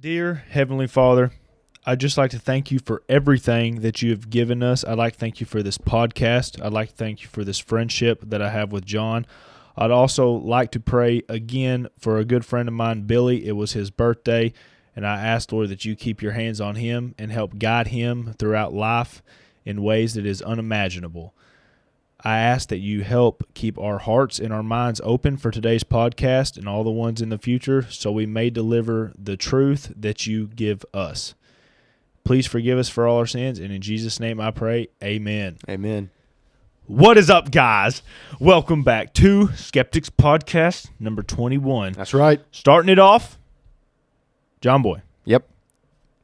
Dear Heavenly Father, I'd just like to thank you for everything that you have given us. I'd like to thank you for this podcast. I'd like to thank you for this friendship that I have with John. I'd also like to pray again for a good friend of mine, Billy. It was his birthday, and I asked, Lord, that you keep your hands on him and help guide him throughout life in ways that is unimaginable. I ask that you help keep our hearts and our minds open for today's podcast and all the ones in the future so we may deliver the truth that you give us. Please forgive us for all our sins, and in Jesus' name I pray, amen. Amen. What is up, guys? Welcome back to Skeptics Podcast number 21. That's right. Starting it off, John Boy. Yep.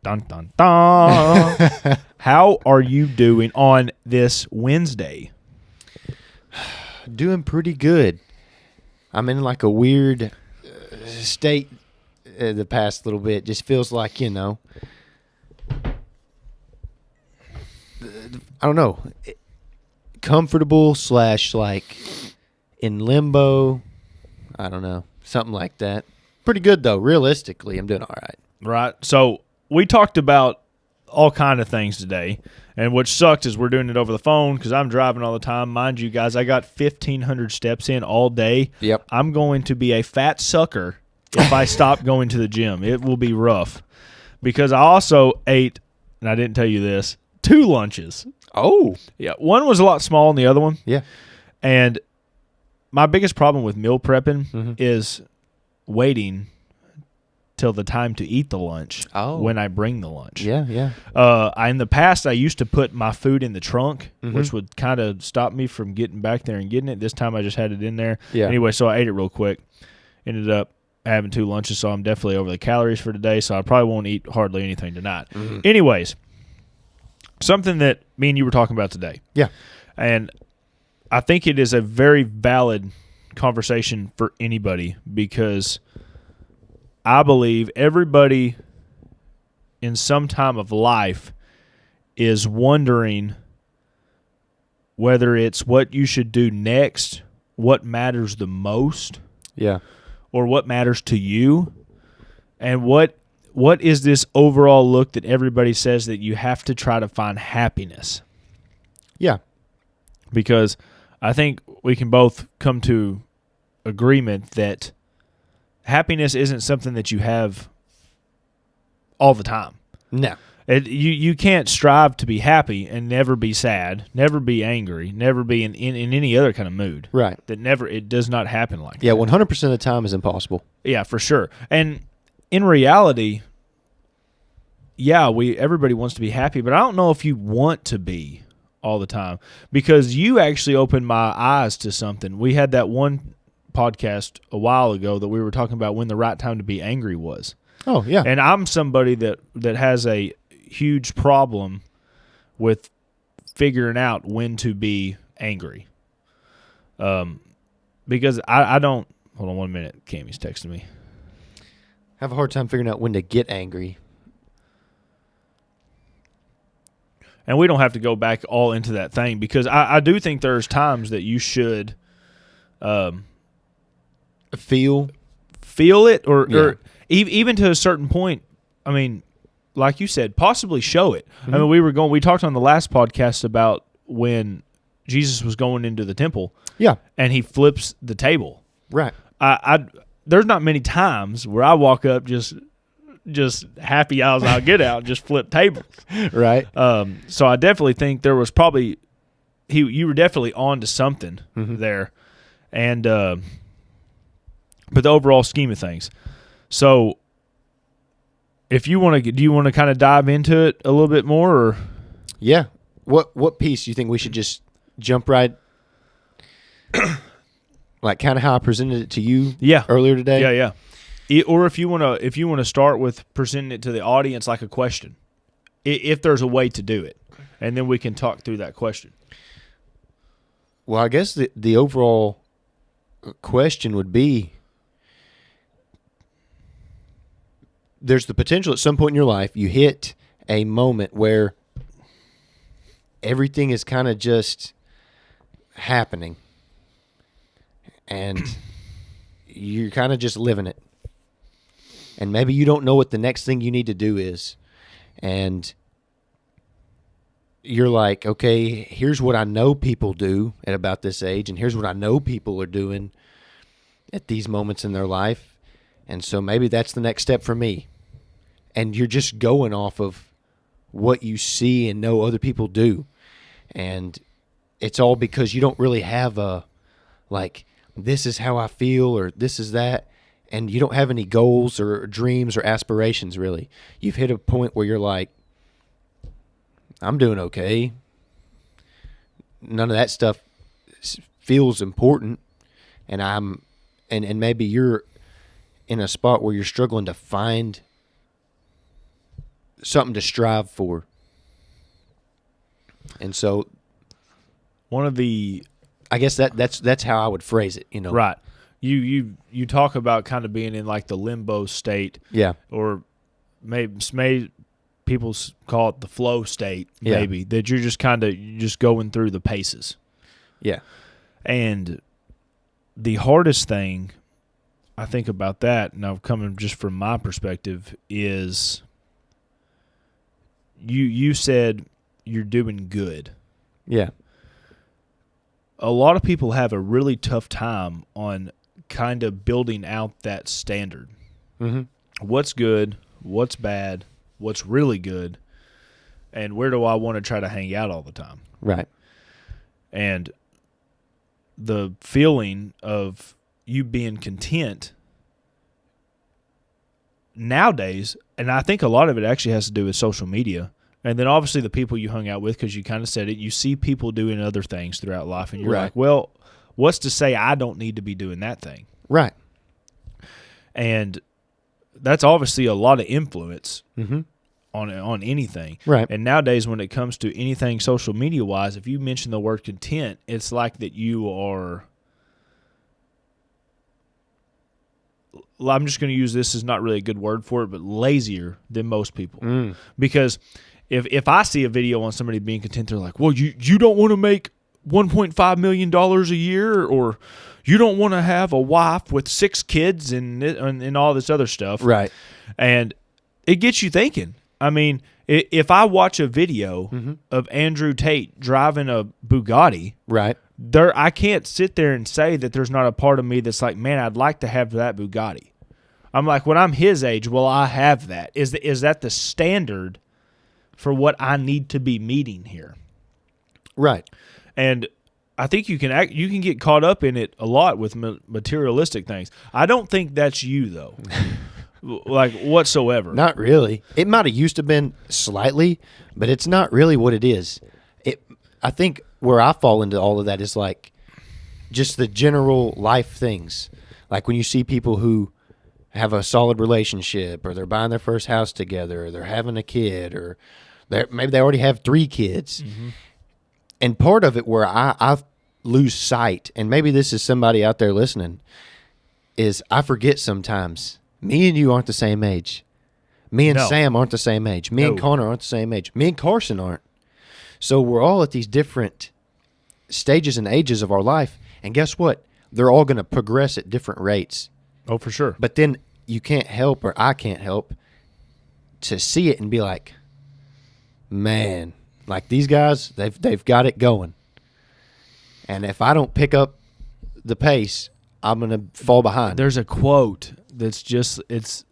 Dun, dun, dun. How are you doing on this Wednesday? Doing pretty good. I'm in like a weird state the past little bit. Just feels like, I don't know, comfortable / like in limbo. I don't know, something like that. Pretty good though. Realistically, I'm doing all right. Right. So we talked about all kind of things today, and what sucked is we're doing it over the phone because I'm driving all the time. Mind you, guys, I got 1,500 steps in all day. Yep. I'm going to be a fat sucker if I stop going to the gym. It will be rough because I also ate, and I didn't tell you this, 2 lunches. Oh. Yeah, one was a lot smaller than the other one. Yeah. And my biggest problem with meal prepping is waiting till the time to eat the lunch when I bring the lunch. Yeah, yeah. In the past, I used to put my food in the trunk, which would kind of stop me from getting back there and getting it. This time, I just had it in there. Yeah. Anyway, so I ate it real quick. Ended up having 2 lunches, so I'm definitely over the calories for today, so I probably won't eat hardly anything tonight. Anyways, something that me and you were talking about today. Yeah. And I think it is a very valid conversation for anybody because I believe everybody in some time of life is wondering whether it's what you should do next, what matters the most, or what matters to you, and what is this overall look that everybody says that you have to try to find happiness. Yeah. Because I think we can both come to agreement that happiness isn't something that you have all the time. No. You can't strive to be happy and never be sad, never be angry, never be in any other kind of mood. Right. It does not happen like that. Yeah, 100% of the time is impossible. Yeah, for sure. And in reality, everybody wants to be happy, but I don't know if you want to be all the time because you actually opened my eyes to something. We had that one podcast a while ago that we were talking about when the right time to be angry was. Oh, yeah. And I'm somebody that has a huge problem with figuring out when to be angry. Because I don't... Hold on 1 minute. Cammy's texting me. I have a hard time figuring out when to get angry. And we don't have to go back all into that thing because I do think there's times that you should feel it or even to a certain point. I mean, like you said, possibly show it. I mean, we talked on the last podcast about when Jesus was going into the temple. Yeah. And he flips the table. Right. There's not many times where I walk up just happy as I'll get out, just flip tables. Right. So I definitely think there was probably you were definitely on to something there, and but the overall scheme of things. So if you want to, do you want to kind of dive into it a little bit more, or yeah, what piece do you think we should just jump right? Like kind of how I presented it to you earlier today? Yeah. Or if you want to start with presenting it to the audience like a question, if there's a way to do it, and then we can talk through that question. Well, I guess the overall question would be, there's the potential at some point in your life you hit a moment where everything is kind of just happening, and you're kind of just living it. And maybe you don't know what the next thing you need to do is. And you're like, okay, here's what I know people do at about this age, and here's what I know people are doing at these moments in their life. And so maybe that's the next step for me. And you're just going off of what you see and know other people do. And it's all because you don't really have a, like, this is how I feel or this is that. And you don't have any goals or dreams or aspirations, really. You've hit a point where you're like, I'm doing okay. None of that stuff feels important. And and maybe you're in a spot where you're struggling to find something to strive for. And so one of the, I guess that's how I would phrase it, you know. right. You talk about kind of being in like the limbo state. Yeah. Or maybe people call it the flow state, Yeah. maybe, that you're just kind of just going through the paces. Yeah. And the hardest thing I think about that, now coming just from my perspective, is you said you're doing good. Yeah. A lot of people have a really tough time on kind of building out that standard. Mm-hmm. What's good, what's bad, what's really good, and where do I want to try to hang out all the time? Right. And the feeling of you being content nowadays, and I think a lot of it actually has to do with social media, and then obviously the people you hung out with, because you kind of said it, you see people doing other things throughout life, and you're Right. like, well, what's to say I don't need to be doing that thing? Right. And that's obviously a lot of influence Mm-hmm. on anything. Right. And nowadays when it comes to anything social media wise, if you mention the word content, it's like that you are, I'm just going to use this as not really a good word for it, but lazier than most people. Mm. Because if I see a video on somebody being content, they're like, well, you don't want to make $1.5 million a year, or you don't want to have a wife with 6 kids and all this other stuff. Right. And it gets you thinking. I mean, if I watch a video Mm-hmm. of Andrew Tate driving a Bugatti, Right. I can't sit there and say that there's not a part of me that's like, man, I'd like to have that Bugatti. I'm like, when I'm his age, will I have that? Is that the standard for what I need to be meeting here? Right. And I think you can get caught up in it a lot with materialistic things. I don't think that's you though, like whatsoever. Not really. It might have used to been slightly, but it's not really what it is. I think where I fall into all of that is like just the general life things. Like when you see people who have a solid relationship, or they're buying their first house together, or they're having a kid, or maybe they already have 3 kids. Mm-hmm. And part of it where I lose sight, and maybe this is somebody out there listening, is I forget sometimes. Me and you aren't the same age. Me and No. Sam aren't the same age. Me and No. Connor aren't the same age. Me and Carson aren't. So we're all at these different stages and ages of our life. And guess what? They're all going to progress at different rates. Oh, for sure. But then you can't help, or I can't help, to see it and be like, man, like these guys, they've got it going. And if I don't pick up the pace, I'm going to fall behind. There's a quote that's just, is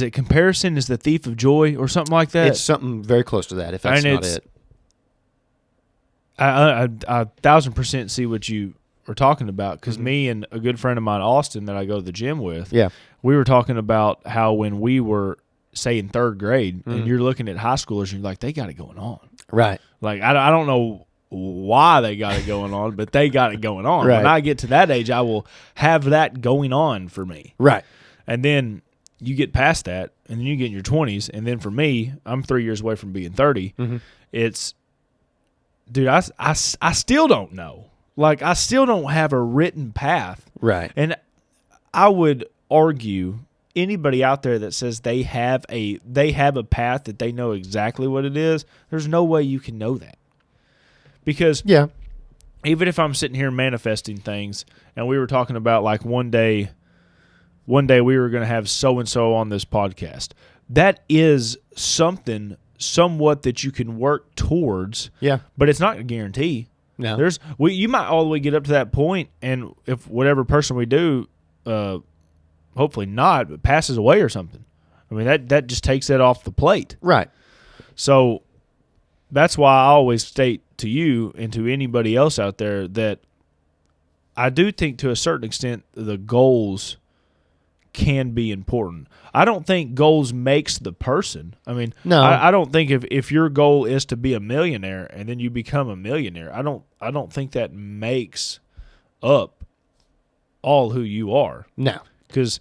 it comparison is the thief of joy or something like that? It's something very close to that, if that's And not it. I 1,000% see what you were talking about, because me and a good friend of mine, Austin, that I go to the gym with, Yeah. we were talking about how when we were, say, in 3rd grade, and you're looking at high schoolers, and you're like, they got it going on. Right. Like, I don't know why they got it going on, but they got it going on. Right. When I get to that age, I will have that going on for me. Right. And then you get past that, and then you get in your 20s, and then for me, I'm 3 years away from being 30. Mm-hmm. It's, dude, I still don't know. Like, I still don't have a written path. Right. And I would argue anybody out there that says they have a path that they know exactly what it is, there's no way you can know that. Because Yeah. even if I'm sitting here manifesting things, and we were talking about like one day one day we were going to have so-and-so on this podcast. That is something somewhat that you can work towards. Yeah. But it's not a guarantee. No. You might all the way get up to that point, and if whatever person we do, hopefully not, but passes away or something. I mean, that just takes that off the plate. Right. So that's why I always state to you and to anybody else out there that I do think to a certain extent the goals can be important. I don't think goals makes the person. I mean, no. I don't think if your goal is to be a millionaire and then you become a millionaire, I don't think that makes up all who you are. No. Because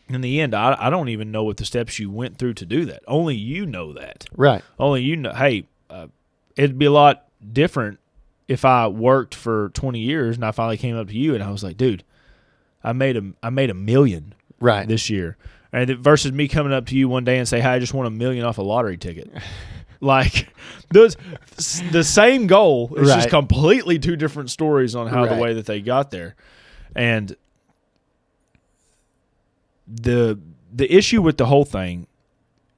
in the end, I don't even know what the steps you went through to do that. Only you know that. Right. Only you know. Hey, it'd be a lot different if I worked for 20 years and I finally came up to you and I was like, dude, I made $1 million this year. And versus me coming up to you one day and say, hey, I just won $1 million off a lottery ticket. Like, the same goal. It's just completely two different stories on how the way that they got there. And the issue with the whole thing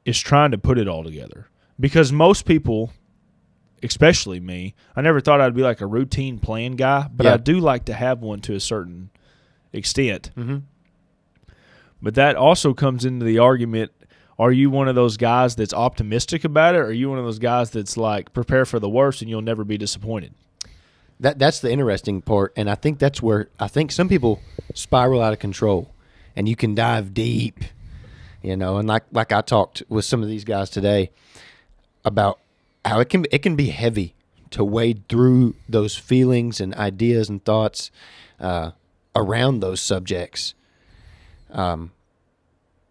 is trying to put it all together. Because most people, especially me, I never thought I'd be like a routine plan guy, but I do like to have one to a certain extent. Mm-hmm. But that also comes into the argument, are you one of those guys that's optimistic about it, or are you one of those guys that's like, prepare for the worst and you'll never be disappointed? That's the interesting part, and I think that's where I think some people spiral out of control, and you can dive deep, and like I talked with some of these guys today about how it can be heavy to wade through those feelings and ideas and thoughts around those subjects,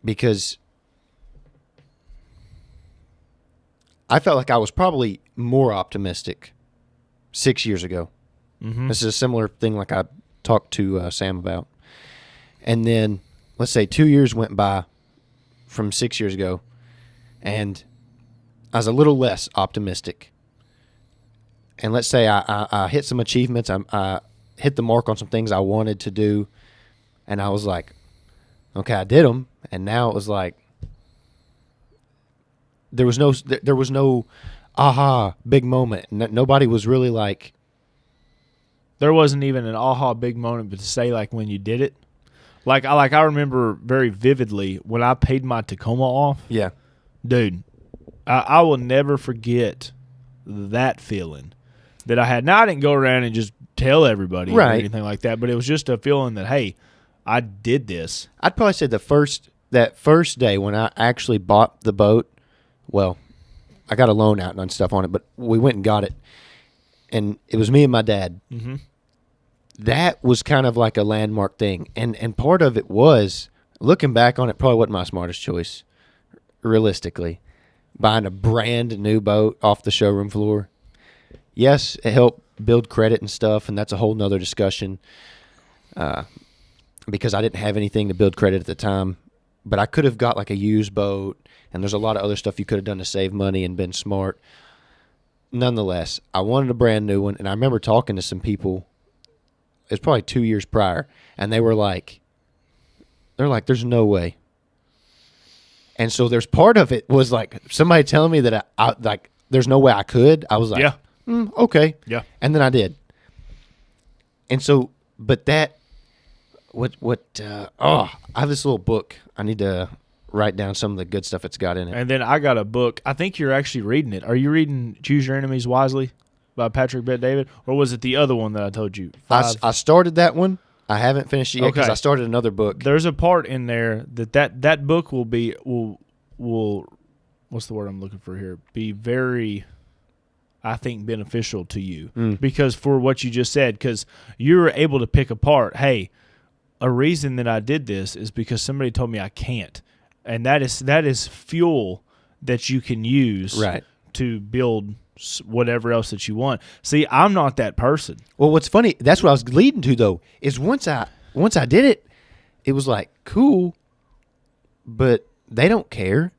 because I felt like I was probably more optimistic 6 years ago. Mm-hmm. This is a similar thing like I talked to Sam about. And then, let's say 2 years went by from 6 years ago, and I was a little less optimistic. And let's say I hit some achievements. I hit the mark on some things I wanted to do, and I was like, okay, I did them. And now it was like there was no aha big moment. Nobody was really like. There wasn't even an aha big moment, but to say like when you did it, like I remember very vividly when I paid my Tacoma off. Yeah, dude, I will never forget that feeling that I had. Now I didn't go around and just tell everybody or anything like that, but it was just a feeling that, hey, I did this. I'd probably say that first day when I actually bought the boat. Well, I got a loan out and stuff on it, but we went and got it, and it was me and my dad. Mm-hmm. That was kind of like a landmark thing, and part of it was, looking back on it, probably wasn't my smartest choice, realistically, buying a brand new boat off the showroom floor. Yes, it helped build credit and stuff, and that's a whole nother discussion, because I didn't have anything to build credit at the time, but I could have got like a used boat, and there's a lot of other stuff you could have done to save money and been smart. Nonetheless, I wanted a brand new one, and I remember talking to some people. It was probably 2 years prior, and they're like, there's no way. And so there's part of it was like somebody telling me that I like, there's no way I could. I was like, yeah, okay, yeah, and then I did. And so, but that, I have this little book. I need to write down some of the good stuff it's got in it. And then I got a book. I think you're actually reading it. Are you reading Choose Your Enemies Wisely by Patrick Bet-David, or was it the other one that I told you? I started that one. I haven't finished it yet because I started another book. There's a part in there that book will what's the word I'm looking for here? Be very, I think, beneficial to you because for what you just said, because you were able to pick apart, hey, a reason that I did this is because somebody told me I can't, and that is fuel that you can use to build whatever else that you want. See, I'm not that person. Well, what's funny, that's what I was leading to though, is once I did it, it was like cool, but they don't care.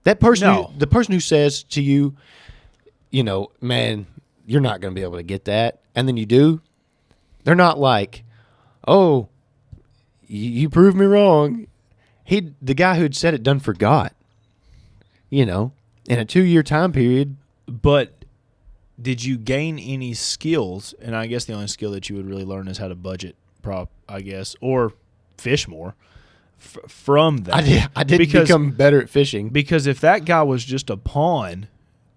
That person, the person who says to you, man, you're not going to be able to get that, and then you do, they're not like, oh, you proved me wrong. The guy who'd said it done forgot. In a 2-year time period. But did you gain any skills? And I guess the only skill that you would really learn is how to budget, I guess, or fish more from that. I did become better at fishing. Because if that guy was just a pawn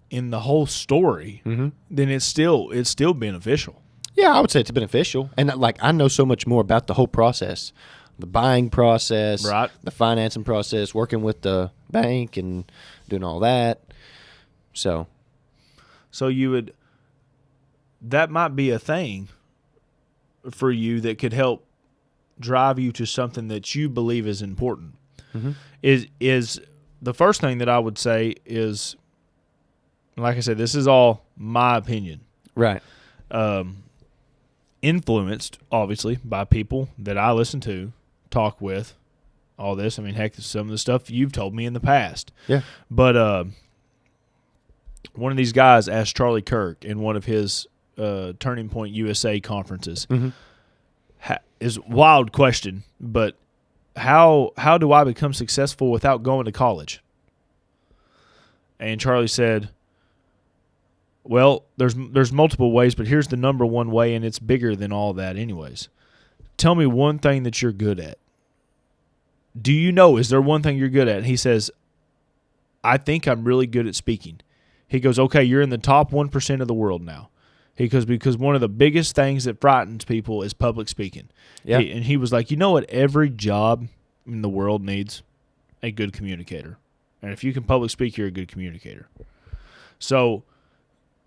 in the whole story, then it's still beneficial. Yeah, I would say it's beneficial. And I know so much more about the whole process. The buying process, right? The financing process, working with the bank and doing all that. So that might be a thing for you that could help drive you to something that you believe is important. Is the first thing that I would say is, like I said, this is all my opinion. Right. Influenced, obviously, by people that I listen to, talk with, all this. I mean, heck, some of the stuff you've told me in the past. Yeah. But one of these guys asked Charlie Kirk in one of his Turning Point USA conferences, is a wild question, but how do I become successful without going to college? And Charlie said, well, there's multiple ways, but here's the number one way, and it's bigger than all that anyways. Tell me one thing that you're good at. Do you know, is there one thing you're good at? And he says, I think I'm really good at speaking. He goes, okay, you're in the top 1% of the world now. He goes, because one of the biggest things that frightens people is public speaking. Yeah. And he was like, you know what every job in the world needs? A good communicator. And if you can public speak, you're a good communicator. So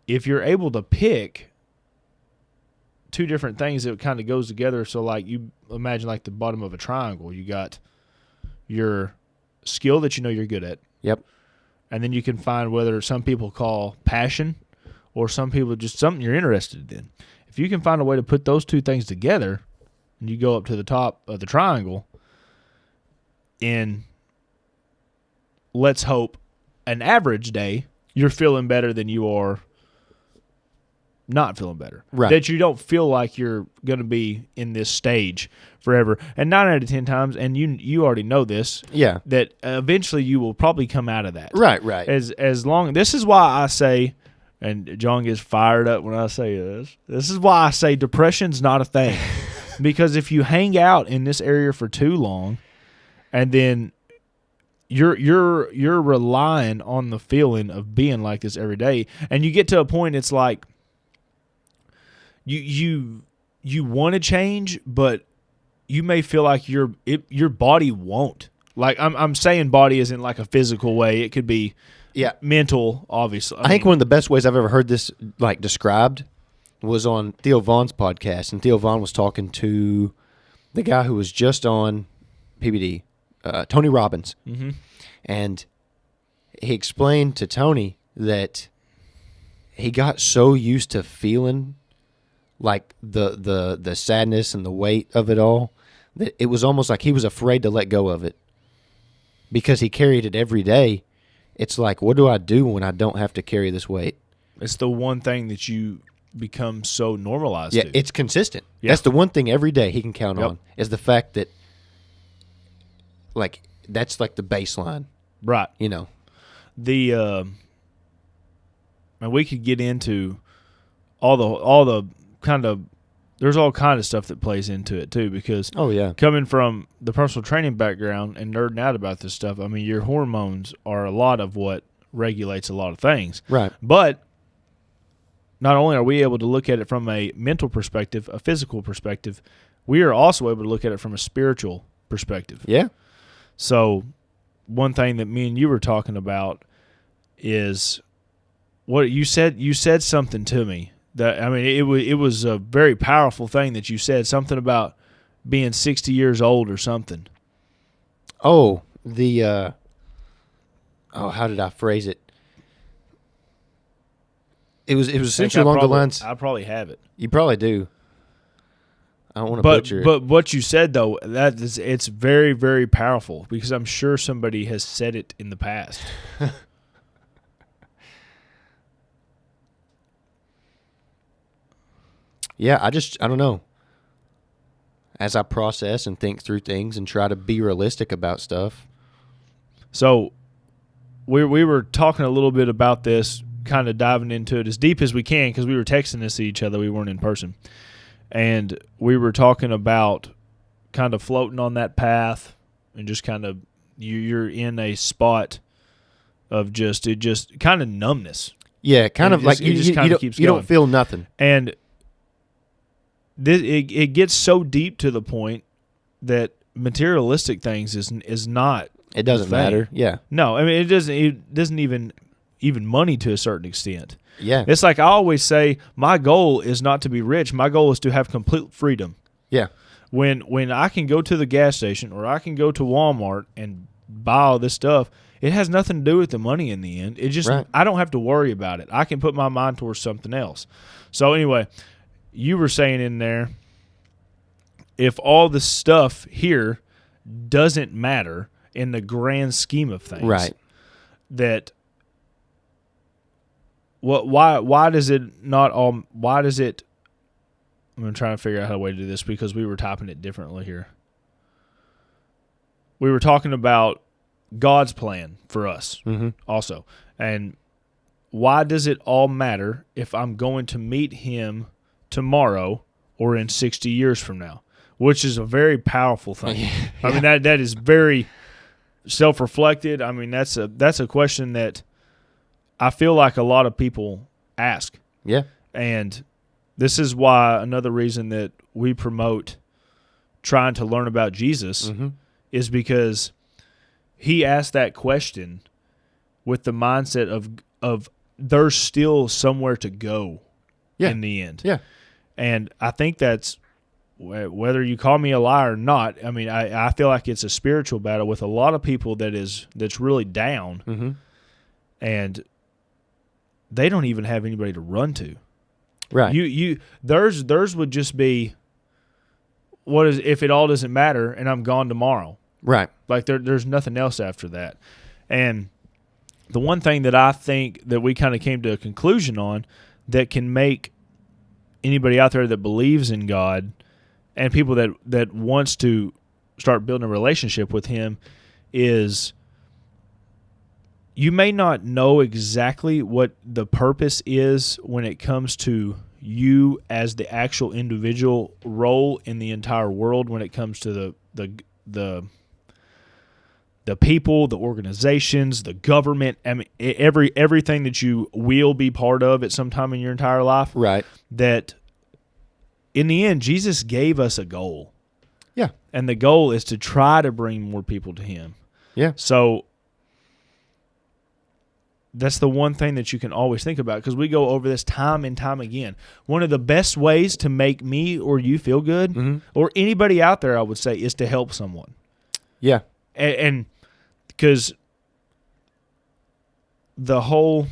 if you're able to pick two different things that kind of goes together, so like you imagine like the bottom of a triangle, you got your skill that you know you're good at. Yep. And then you can find whether some people call passion or some people just something you're interested in. If you can find a way to put those two things together and you go up to the top of the triangle, in, let's hope, an average day, you're feeling better than you are not feeling better. Right. That you don't feel like you're going to be in this stage forever. And 9 out of 10 times, and you already know this, yeah, that eventually you will probably come out of that. Right. As long, this is why I say, and John gets fired up when I say this is why I say depression's not a thing. Because if you hang out in this area for too long, and then you're relying on the feeling of being like this every day, and you get to a point, it's like you want to change, but you may feel like your body won't. Like I'm saying, body isn't like a physical way. It could be mental, obviously. I think one of the best ways I've ever heard this described was on Theo Vaughn's podcast, and Theo Vaughn was talking to the guy who was just on PBD, Tony Robbins, and he explained to Tony that he got so used to feeling like the sadness and the weight of it all that it was almost like he was afraid to let go of it because he carried it every day. It's like, what do I do when I don't have to carry this weight? It's the one thing that you become so normalized to. Yeah, it's consistent. Yeah. That's the one thing every day he can count on is the fact that, that's like the baseline. Right. The and we could get into all the kind of, there's all kind of stuff that plays into it too, because coming from the personal training background and nerding out about this stuff, I mean, your hormones are a lot of what regulates a lot of things. Right. But not only are we able to look at it from a mental perspective, a physical perspective, we are also able to look at it from a spiritual perspective. Yeah. So one thing that me and you were talking about is what you said. You said something to me that, I mean, it was a very powerful thing that you said, something about being 60 years old or something. Oh, how did I phrase it? It was essentially along the lines. I probably have it. You probably do. I don't want to butcher it. But what you said, though, it's very, very powerful, because I'm sure somebody has said it in the past. Yeah, I don't know. as I process and think through things and try to be realistic about stuff. So we were talking a little bit about this, kind of diving into it as deep as we can because we were texting this to each other. We weren't in person. And we were talking about kind of floating on that path and just kind of you're in a spot of just kind of numbness. Yeah, kind of like it just kind of keeps going. You don't feel nothing. And it gets so deep to the point that materialistic things is not. It doesn't matter. Yeah. No, I mean it doesn't even money to a certain extent. Yeah. It's like I always say, my goal is not to be rich. My goal is to have complete freedom. Yeah. When I can go to the gas station or I can go to Walmart and buy all this stuff, it has nothing to do with the money in the end. It just Right. I don't have to worry about it. I can put my mind towards something else. So anyway, you were saying in there, if all the stuff here doesn't matter in the grand scheme of things, Right. that why does it not all? Why does it? I'm going to try to figure out how to do this because we were typing it differently here. We were talking about God's plan for us also. And why does it all matter if I'm going to meet him tomorrow or in 60 years from now? Which is a very powerful thing. Yeah. I mean, that is very self-reflected. I mean, that's a question that I feel like a lot of people ask. Yeah. And this is why another reason that we promote trying to learn about Jesus is because he asked that question with the mindset of there's still somewhere to go in the end. Yeah. And I think that's, whether you call me a liar or not, I mean, I feel like it's a spiritual battle with a lot of people that's really down, and they don't even have anybody to run to. Right. Theirs would just be, what is if it all doesn't matter and I'm gone tomorrow? Right. Like there's nothing else after that. And the one thing that I think that we kind of came to a conclusion on that can make anybody out there that believes in God and people that wants to start building a relationship with him is, you may not know exactly what the purpose is when it comes to you as the actual individual role in the entire world, when it comes to the people, the organizations, the government. I mean, everything that you will be part of at some time in your entire life. Right. That in the end, Jesus gave us a goal. Yeah. And the goal is to try to bring more people to him. Yeah. So that's the one thing that you can always think about, because we go over this time and time again. One of the best ways to make me or you feel good, or anybody out there, I would say, is to help someone. Yeah. And because I was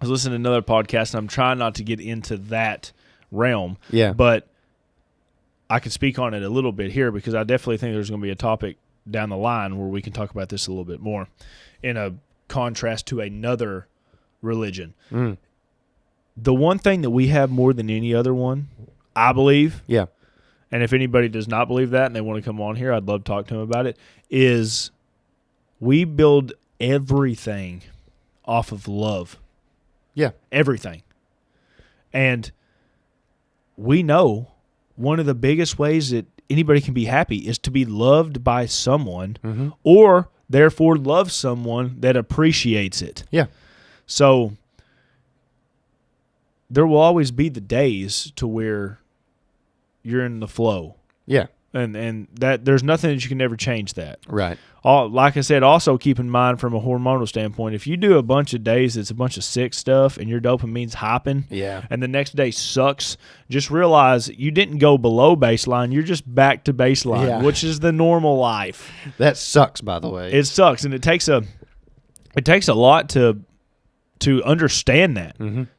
listening to another podcast, and I'm trying not to get into that realm. Yeah. But I can speak on it a little bit here, because I definitely think there's going to be a topic down the line where we can talk about this a little bit more in a contrast to another religion. The one thing that we have more than any other one, I believe, and if anybody does not believe that and they want to come on here, I'd love to talk to them about it, is we build everything off of love. Yeah. Everything. And we know one of the biggest ways that anybody can be happy is to be loved by someone, or therefore love someone that appreciates it. Yeah. So there will always be the days to where you're in the flow. Yeah. And that there's nothing that you can ever change that. Right. Like I said, also keep in mind from a hormonal standpoint, if you do a bunch of days that's a bunch of sick stuff and your dopamine's hopping, and the next day sucks, just realize you didn't go below baseline. You're just back to baseline, which is the normal life. That sucks, by the way. It sucks, and it takes a lot to understand that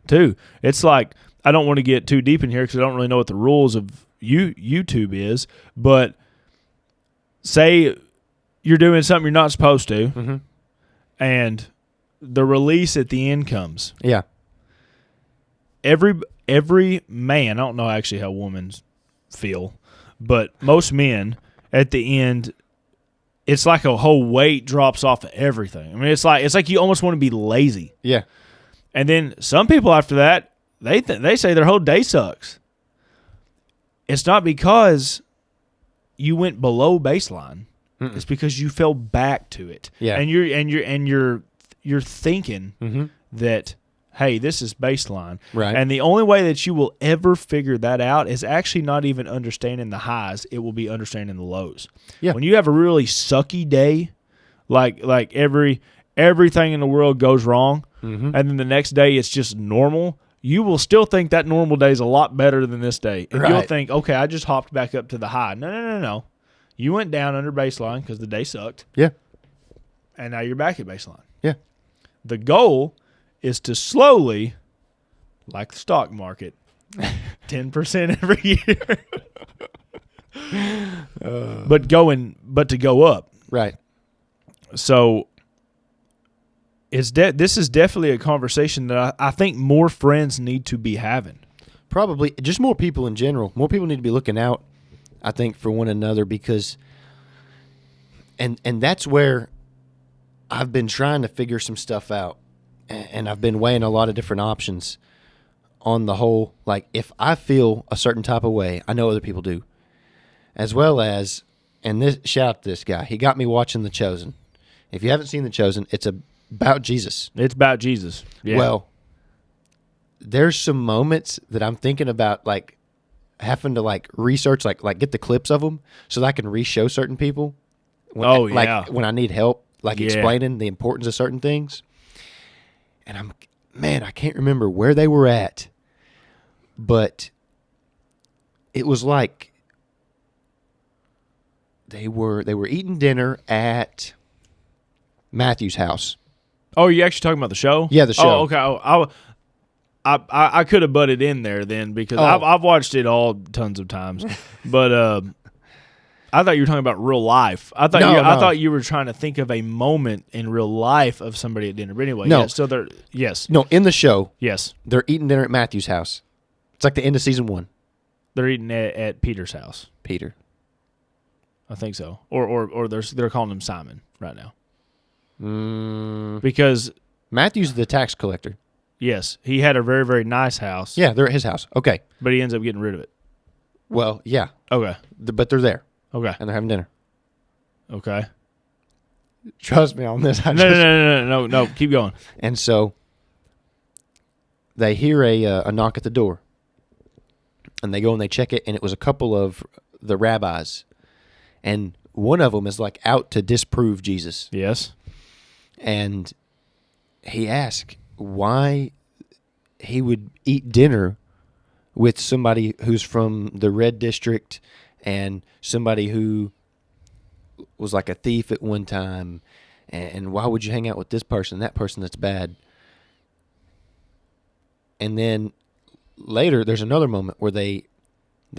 too. It's like, I don't want to get too deep in here because I don't really know what the rules of YouTube is, but say you're doing something you're not supposed to, and the release at the end comes. Yeah. Every man, I don't know actually how women feel, But most men at the end, it's like a whole weight drops off of everything. I mean, it's like you almost want to be lazy. Yeah. And then some people after that, they say their whole day sucks. It's not because you went below baseline. Mm-mm. It's because you fell back to it. Yeah. And you're thinking that, hey, this is baseline. Right. And the only way that you will ever figure that out is actually not even understanding the highs. It will be understanding the lows. Yeah. When you have a really sucky day, like everything in the world goes wrong, and then the next day it's just normal, you will still think that normal day is a lot better than this day. And you'll think, okay, I just hopped back up to the high. No. You went down under baseline because the day sucked. Yeah. And now you're back at baseline. Yeah. The goal is to slowly, like the stock market, 10% every year. But to go up. Right. So this is definitely a conversation that I think more friends need to be having. Probably just more people in general. More people need to be looking out, I think, for one another, because and that's where I've been trying to figure some stuff out, and I've been weighing a lot of different options on the whole. Like, if I feel a certain type of way, I know other people do, as well as, and this, shout out to this guy. He got me watching The Chosen. If you haven't seen The Chosen, it's about Jesus. It's about Jesus. Yeah. Well, there's some moments that I'm thinking about, like, having to, like, research, like get the clips of them so that I can re-show certain people. Like, when I need help, like, explaining the importance of certain things. And I can't remember where they were at, but it was like they were eating dinner at Matthew's house. Oh, you actually talking about the show? Yeah, the show. Oh, okay. I could have butted in there then because I've watched it all tons of times, but I thought you were talking about real life. I thought you were trying to think of a moment in real life of somebody at dinner. But anyway, no. Yeah, so they're No, in the show, yes, they're eating dinner at Matthew's house. It's like the end of season 1. they're eating at Peter's house. Peter. I think so, or they're calling him Simon right now because Matthew's the tax collector. yes, he had a very, very nice house. Yeah, they're at his house. Okay. But he ends up getting rid of it. Well, yeah. Okay. But they're there. Okay. And they're having dinner. Okay. Trust me on this. No. Keep going. And so they hear a knock at the door. And they go and they check it, and it was a couple of the rabbis. And one of them is like out to disprove Jesus. Yes. And he asked why he would eat dinner with somebody who's from the red district and somebody who was like a thief at one time, and why would you hang out with this person, that person that's bad? And then later there's another moment where they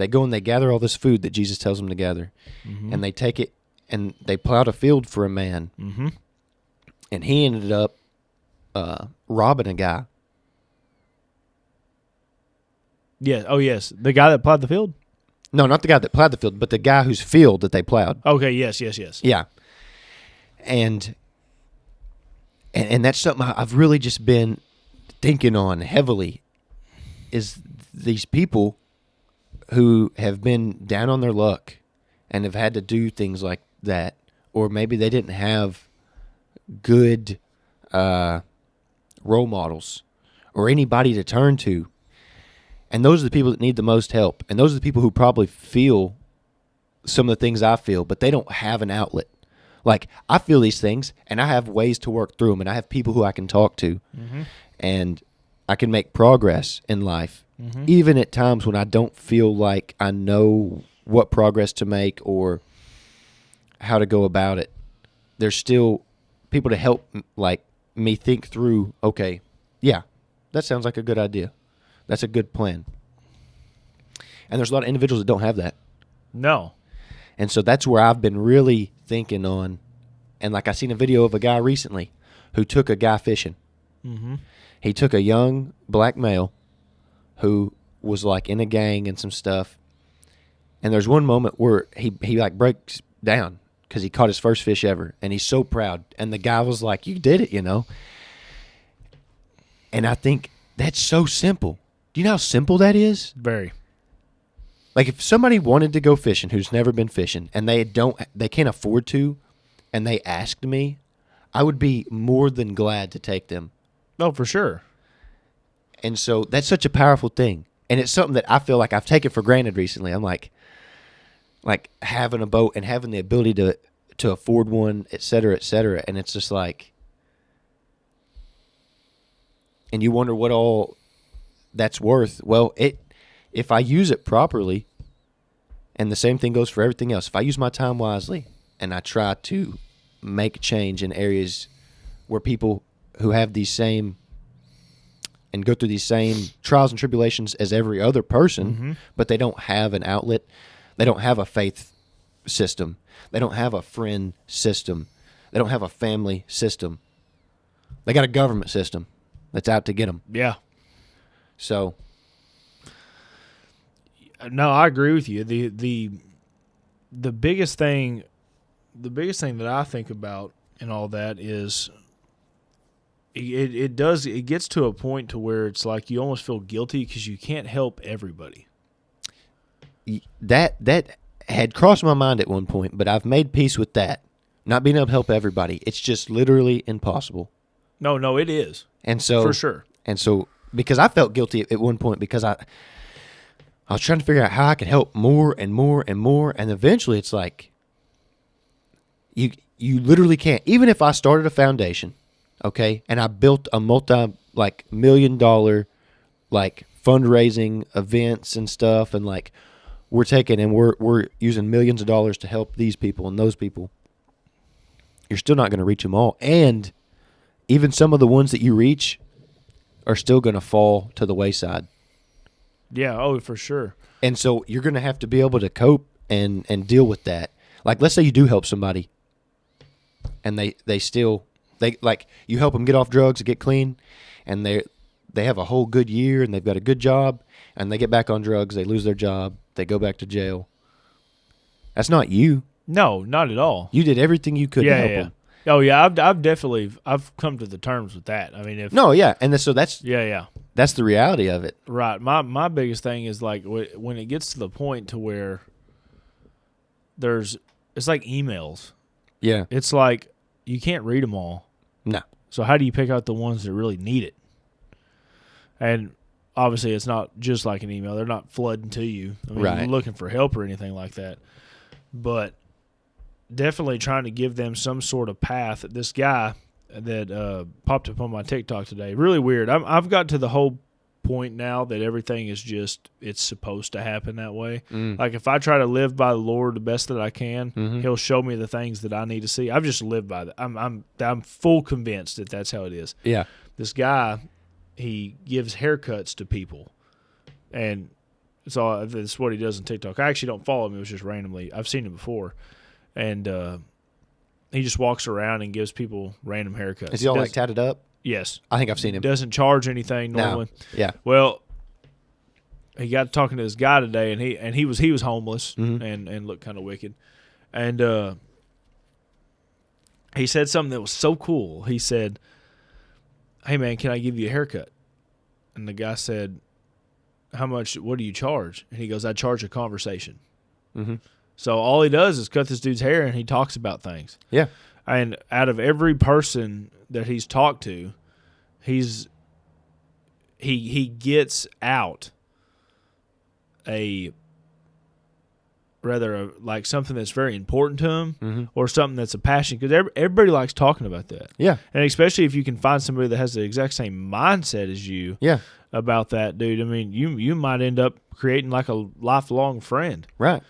go and they gather all this food that Jesus tells them to gather, and they take it and they plowed a field for a man, and he ended up robbing a guy. Yeah. Oh, yes. The guy that plowed the field? No, not the guy that plowed the field, but the guy whose field that they plowed. Okay, yes. Yeah. And that's something I've really just been thinking on heavily, is these people who have been down on their luck and have had to do things like that, or maybe they didn't have good role models or anybody to turn to. And those are the people that need the most help. And those are the people who probably feel some of the things I feel, but they don't have an outlet. Like, I feel these things, and I have ways to work through them, and I have people who I can talk to, and I can make progress in life, even at times when I don't feel like I know what progress to make or how to go about it. There's still people to help, like, me think through, okay, yeah, that sounds like a good idea. That's a good plan. And there's a lot of individuals that don't have that. No. And so that's where I've been really thinking on. And like I seen a video of a guy recently who took a guy fishing. He took a young black male who was like in a gang and some stuff. And there's one moment where he like breaks down because he caught his first fish ever, and he's so proud. And the guy was like, "You did it, you know." And I think that's so simple. Do you know how simple that is? Very. Like if somebody wanted to go fishing who's never been fishing and they can't afford to, and they asked me, I would be more than glad to take them. Oh, for sure. And so that's such a powerful thing. And it's something that I feel like I've taken for granted recently. I'm like having a boat and having the ability to afford one, et cetera, et cetera. And it's just like, and you wonder what all that's worth. Well, if I use it properly, and the same thing goes for everything else, if I use my time wisely and I try to make a change in areas where people who have these same and go through these same trials and tribulations as every other person, but they don't have an outlet, they don't have a faith system, they don't have a friend system, they don't have a family system, they got a government system that's out to get them. Yeah. So, no, I agree with you. The biggest thing that I think about in all that is it gets to a point to where it's like you almost feel guilty because you can't help everybody. That had crossed my mind at one point, but I've made peace with that. Not being able to help everybody. It's just literally impossible. No, it is. And so for sure. And so because I felt guilty at one point because I was trying to figure out how I could help more and more and more, and eventually it's like you literally can't. Even if I started a foundation, okay, and I built a $1,000,000 fundraising events and stuff, and we're using millions of dollars to help these people and those people, you're still not going to reach them all. And even some of the ones that you reach are still going to fall to the wayside. Yeah, oh, for sure. And so you're going to have to be able to cope and deal with that. Like, let's say you do help somebody, and they you help them get off drugs and get clean, and they have a whole good year, and they've got a good job, and they get back on drugs, they lose their job, they go back to jail. That's not you. No, not at all. You did everything you could to help them. Oh yeah, I've come to the terms with that. I mean, that's the reality of it. Right. My biggest thing is like when it gets to the point to where it's like emails. Yeah. It's like you can't read them all. No. So how do you pick out the ones that really need it? And obviously, it's not just like an email. They're not flooding to you. I mean, right. You're looking for help or anything like that. But definitely trying to give them some sort of path. This guy that popped up on my TikTok today, really weird. I've got to the whole point now that everything is just, it's supposed to happen that way. Like if I try to live by the Lord the best that I can, He'll show me the things that I need to see. I've just lived by that. I'm full convinced that that's how it is. Yeah. This guy, he gives haircuts to people, and that's what he does on TikTok. I actually don't follow him. It was just randomly. I've seen him before. And he just walks around and gives people random haircuts. Is he all tatted up? Yes. I think I've seen him. Doesn't charge anything normally. No. Yeah. Well, he got talking to this guy today, and he was homeless and looked kind of wicked. And he said something that was so cool. He said, "Hey man, can I give you a haircut?" And the guy said, "How much? What do you charge?" And he goes, "I charge a conversation." Mm-hmm. So all he does is cut this dude's hair, and he talks about things. Yeah. And out of every person that he's talked to, he gets out like something that's very important to him, or something that's a passion, because everybody likes talking about that. Yeah. And especially if you can find somebody that has the exact same mindset as you. Yeah. About that, dude. I mean, you might end up creating like a lifelong friend. Right.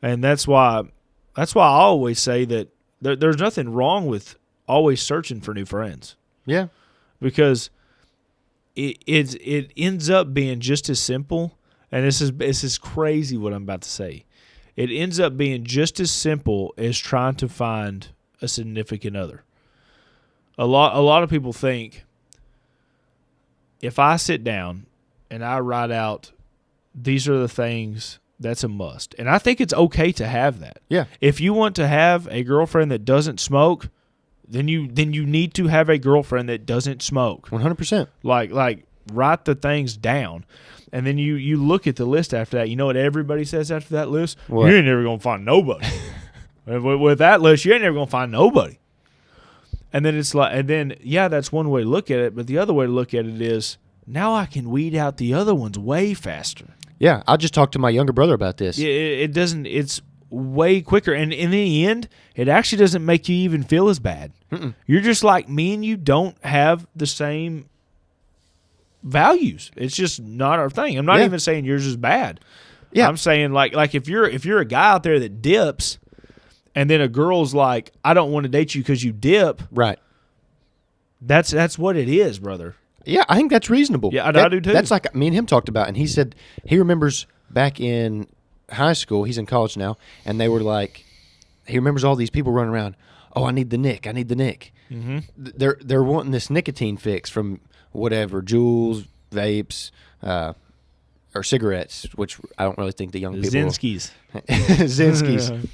And that's why I always say that there's nothing wrong with always searching for new friends. Yeah. Because it ends up being just as simple, and this is crazy what I'm about to say. It ends up being just as simple as trying to find a significant other. A lot of people think if I sit down and I write out, these are the things That's a must. And I think it's okay to have that. Yeah. If you want to have a girlfriend that doesn't smoke, then you need to have a girlfriend that doesn't smoke. 100%. Like write the things down. And then you look at the list after that. You know what everybody says after that list? What? You ain't never going to find nobody. with that list, you ain't never going to find nobody. And then it's like, that's one way to look at it. But the other way to look at it is, now I can weed out the other ones way faster. Yeah, I just talked to my younger brother about this. It doesn't. It's way quicker, and in the end, it actually doesn't make you even feel as bad. Mm-mm. You're just like me, and you don't have the same values. It's just not our thing. I'm not even saying yours is bad. Yeah, I'm saying like if you're a guy out there that dips, and then a girl's like, I don't want to date you because you dip. Right. That's what it is, brother. Yeah, I think that's reasonable. Yeah, I do too. That's like me and him talked about, and he said he remembers back in high school. He's in college now, and they were like, he remembers all these people running around. Oh, I need the Nick. I need the Nick. Mm-hmm. They're wanting this nicotine fix from whatever, Juuls, vapes, or cigarettes, which I don't really think the young people. Zinskis. Zinskis.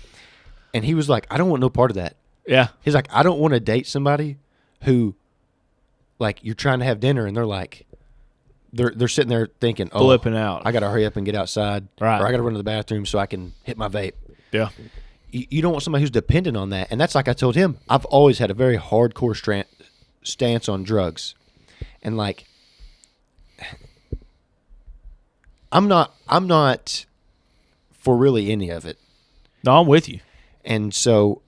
And he was like, I don't want no part of that. Yeah. He's like, I don't want to date somebody who, like, you're trying to have dinner and they're like, they're sitting there thinking, oh, flipping out. I got to hurry up and get outside. Right. Or I got to run to the bathroom so I can hit my vape. Yeah. You don't want somebody who's dependent on that. And that's like I told him, I've always had a very hardcore stance on drugs. And, like, I'm not for really any of it. No, I'm with you. And so,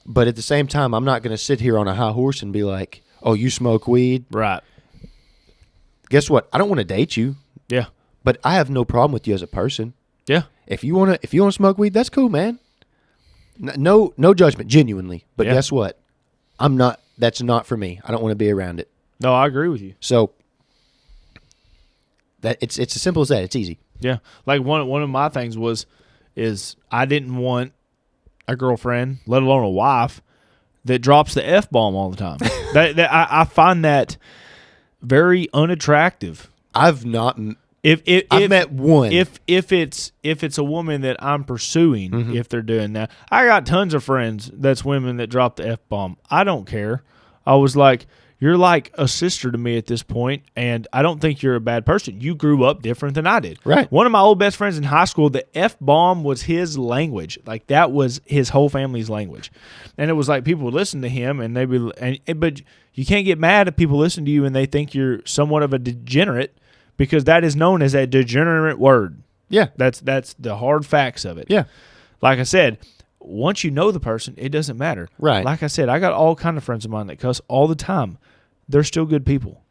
but at the same time, I'm not going to sit here on a high horse and be like, oh, you smoke weed? Right. Guess what? I don't want to date you. Yeah. But I have no problem with you as a person. Yeah. If you want to smoke weed, that's cool, man. No judgment, genuinely. But guess what? That's not for me. I don't want to be around it. No, I agree with you. So that it's as simple as that. It's easy. Yeah. Like one of my things is I didn't want a girlfriend, let alone a wife, that drops the F-bomb all the time. I find that very unattractive. I've not. I've met one. If it's a woman that I'm pursuing, Mm-hmm. if they're doing that, I got tons of friends that's women that drop the F-bomb. I don't care. I was like, you're like a sister to me at this point, and I don't think you're a bad person. You grew up different than I did. Right. One of my old best friends in high school, the F-bomb was his language. Like, that was his whole family's language. And it was like people would listen to him, and they'd be, but you can't get mad if people listen to you and they think you're somewhat of a degenerate, because that is known as a degenerate word. Yeah. That's the hard facts of it. Yeah. Like I said, once you know the person, it doesn't matter. Right. Like I said, I got all kind of friends of mine that cuss all the time. They're still good people.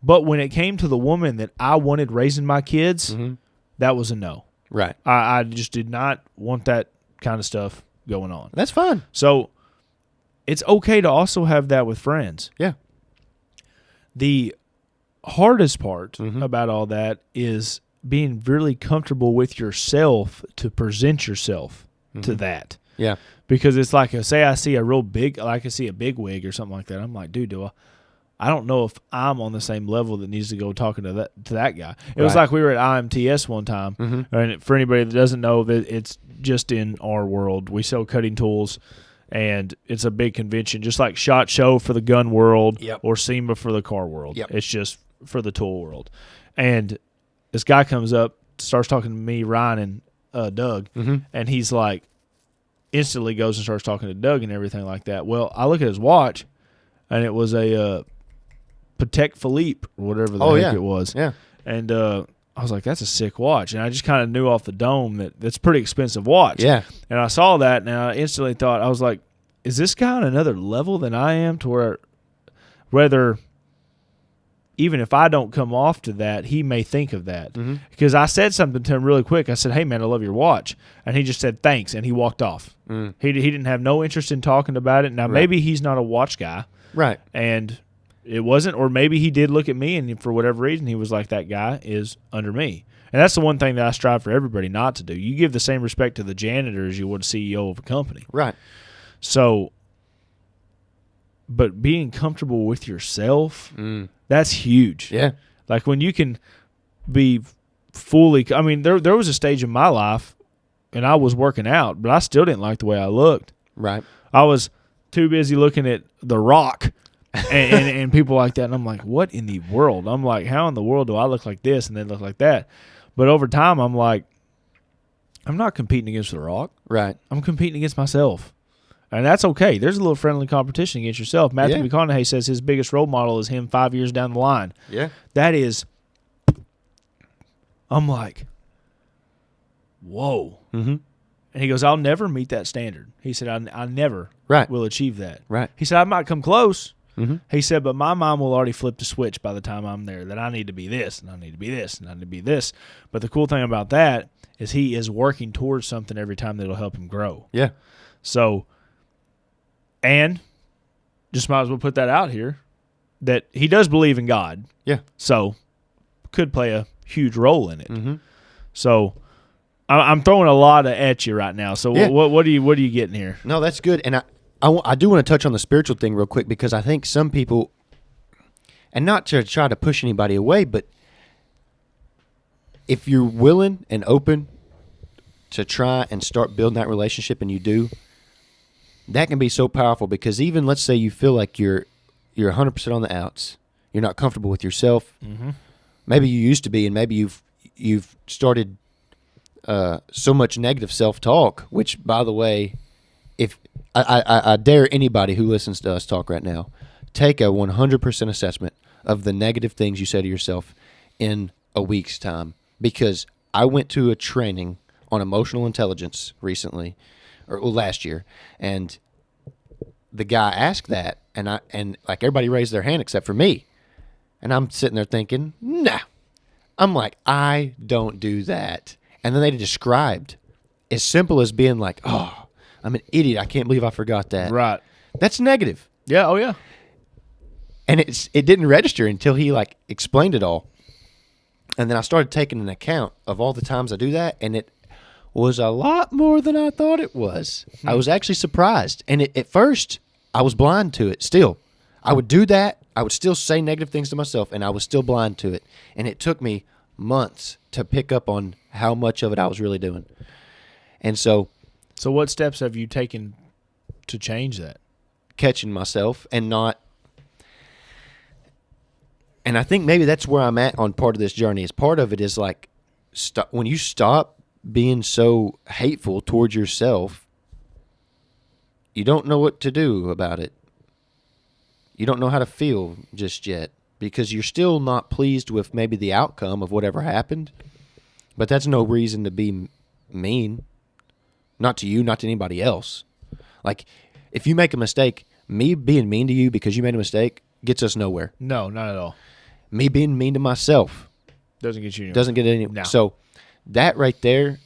But when it came to the woman that I wanted raising my kids, Mm-hmm. that was a no. Right. I just did not want that kind of stuff going on. That's fine. So it's okay to also have that with friends. Yeah. The hardest part Mm-hmm. about all that is being really comfortable with yourself to present yourself to that. Yeah. Because it's like, say I see a real big, like I see a big wig or something like that. I'm like, dude, I don't know if I'm on the same level that needs to go talking to that guy. It was Right. like we were at IMTS one time, Mm-hmm. and for anybody that doesn't know, that it's just in our world. We sell cutting tools, and it's a big convention, just like SHOT Show for the gun world, Yep. or SEMA for the car world. Yep. It's just for the tool world. And this guy comes up, starts talking to me, Ryan, and Doug, Mm-hmm. and he's like, instantly goes and starts talking to Doug and everything like that. Well, I look at his watch, and it was a Patek Philippe or whatever the heck it was. Yeah. And I was like, that's a sick watch. And I just kind of knew off the dome that that's a pretty expensive watch. Yeah. And I saw that, and I instantly thought, I was like, is this guy on another level than I am, to where whether even if I don't come off to that, he may think of that. Mm-hmm. Because I said something to him really quick. I said, hey, man, I love your watch. And he just said, thanks, and he walked off. Mm. He didn't have no interest in talking about it. Now, Right. maybe he's not a watch guy, Right. and it wasn't, or maybe he did look at me, and for whatever reason, he was like, that guy is under me. And that's the one thing that I strive for everybody not to do. You give the same respect to the janitor as you would a CEO of a company. Right. So, but being comfortable with yourself, that's huge. Yeah. Like when you can be fully, I mean, there was a stage in my life and I was working out, but I still didn't like the way I looked. Right. I was too busy looking at The Rock and people like that, and I'm like, what in the world? I'm like, how in the world do I look like this and they look like that? But over time, I'm like, I'm not competing against The Rock. Right. I'm competing against myself. And that's okay. There's a little friendly competition against yourself. Matthew McConaughey says his biggest role model is him 5 years down the line. Yeah. That is, I'm like, whoa. Mm-hmm. And he goes, I'll never meet that standard. He said, I never will achieve that. Right. He said, I might come close. Mm-hmm. He said, but my mind will already flip the switch by the time I'm there, that I need to be this, and I need to be this, and I need to be this. But the cool thing about that is he is working towards something every time that will help him grow. Yeah. So, and just might as well put that out here, that he does believe in God. Yeah. So, could play a huge role in it. Mm-hmm. So, I'm throwing a lot at you right now. So, what are you getting here? No, that's good. And I do want to touch on the spiritual thing real quick, because I think some people, and not to try to push anybody away, but if you're willing and open to try and start building that relationship, and you do, that can be so powerful. Because even, let's say you feel like you're 100% on the outs, you're not comfortable with yourself. Mm-hmm. Maybe you used to be, and maybe you've started so much negative self-talk, which, by the way, if I dare anybody who listens to us talk right now, take a 100% assessment of the negative things you say to yourself in a week's time. Because I went to a training on emotional intelligence recently, or last year, and the guy asked that, and like everybody raised their hand except for me, and I'm sitting there thinking, nah. I'm like, I don't do that. And then they described, as simple as being like, oh, I'm an idiot. I can't believe I forgot that. Right. That's negative. Yeah. Oh, yeah. And it didn't register until he like explained it all. And then I started taking an account of all the times I do that, and it was a lot more than I thought it was. I was actually surprised. And at first, I was blind to it still. I would do that. I would still say negative things to myself, and I was still blind to it. And it took me months to pick up on how much of it I was really doing. And so what steps have you taken to change that? Catching myself and not. And I think maybe that's where I'm at on part of this journey. Is part of it is like, when you stop being so hateful towards yourself, you don't know what to do about it. You don't know how to feel just yet, because you're still not pleased with maybe the outcome of whatever happened. But that's no reason to be mean. Not to you, not to anybody else. Like, if you make a mistake, me being mean to you because you made a mistake gets us nowhere. No, not at all. Me being mean to myself doesn't get you anywhere. Doesn't get anywhere. No. So that right there,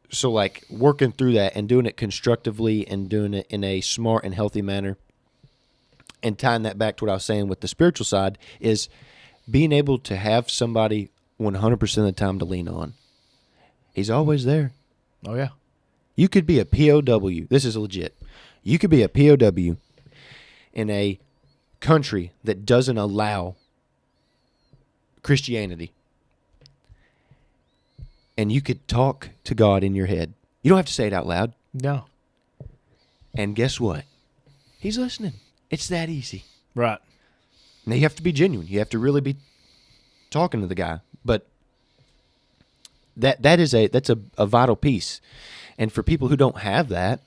so like working through that and doing it constructively and doing it in a smart and healthy manner, and tying that back to what I was saying with the spiritual side, is being able to have somebody 100% of the time to lean on. He's always there. Oh, yeah. You could be a POW. This is legit. You could be a POW in a country that doesn't allow Christianity. And you could talk to God in your head. You don't have to say it out loud. No. And guess what? He's listening. It's that easy. Right. Now, you have to be genuine. You have to really be talking to the guy. But that's a vital piece. And for people who don't have that,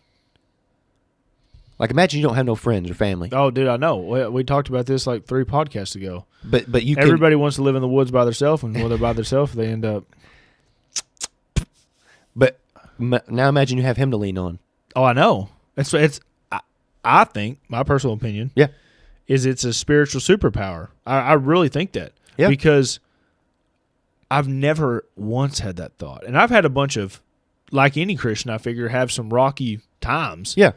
like, imagine you don't have no friends or family. Oh, dude, I know. We talked about this like 3 podcasts ago. But everybody wants to live in the woods by themselves, and when they're by themselves, they end up. But now imagine you have him to lean on. Oh, I know. I think, my personal opinion, is it's a spiritual superpower. I really think that. Yeah. Because I've never once had that thought. And I've had a bunch of, like any Christian, I figure, have some rocky times. Yeah.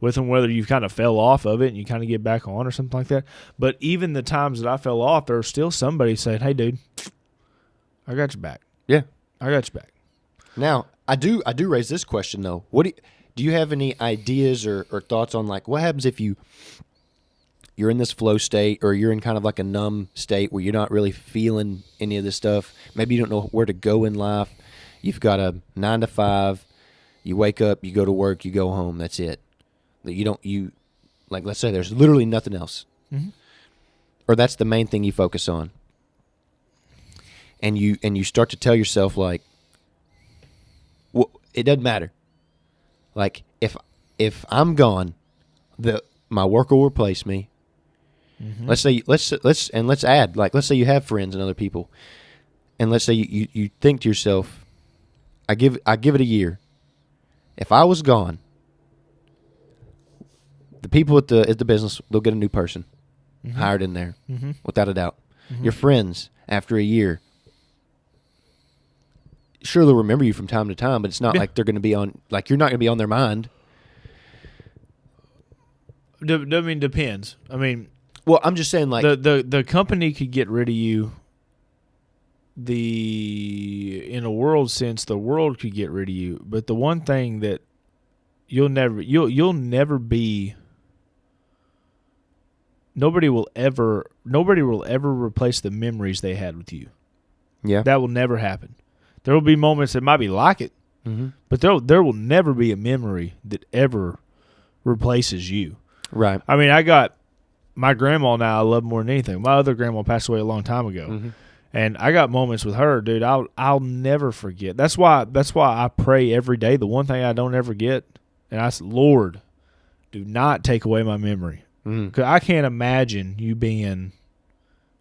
With them, whether you kind of fell off of it and you kind of get back on or something like that. But even the times that I fell off, there was still somebody saying, hey, dude, I got your back. Yeah. I got your back. Now, I do raise this question, though. Do you have any ideas or thoughts on, like, what happens if you're in this flow state, or you're in kind of like a numb state where you're not really feeling any of this stuff? Maybe you don't know where to go in life. You've got a 9 to 5. You wake up, you go to work, you go home. That's it. Like, let's say there's literally nothing else. Mm-hmm. Or that's the main thing you focus on. And you start to tell yourself, like, well, it doesn't matter. Like, if I'm gone, my work will replace me. Mm-hmm. Let's add, like, let's say you have friends and other people, and let's say you think to yourself, I give it a year. If I was gone, the people at the business, they'll get a new person hired in there, without a doubt. Your friends, after a year, sure, they'll remember you from time to time, but it's not like they're going to be on, like, you're not going to be on their mind. I mean, depends. I mean, well, I'm just saying, like, the company could get rid of you. In a world sense, the world could get rid of you. But the one thing that you'll never be. Nobody will ever replace the memories they had with you. Yeah, that will never happen. There will be moments that might be like it, but there will never be a memory that ever replaces you. Right. I mean, I got my grandma now. I love more than anything. My other grandma passed away a long time ago, and I got moments with her, dude. I'll never forget. That's why I pray every day. The one thing I don't ever get, and I said, Lord, do not take away my memory, because I can't imagine you being,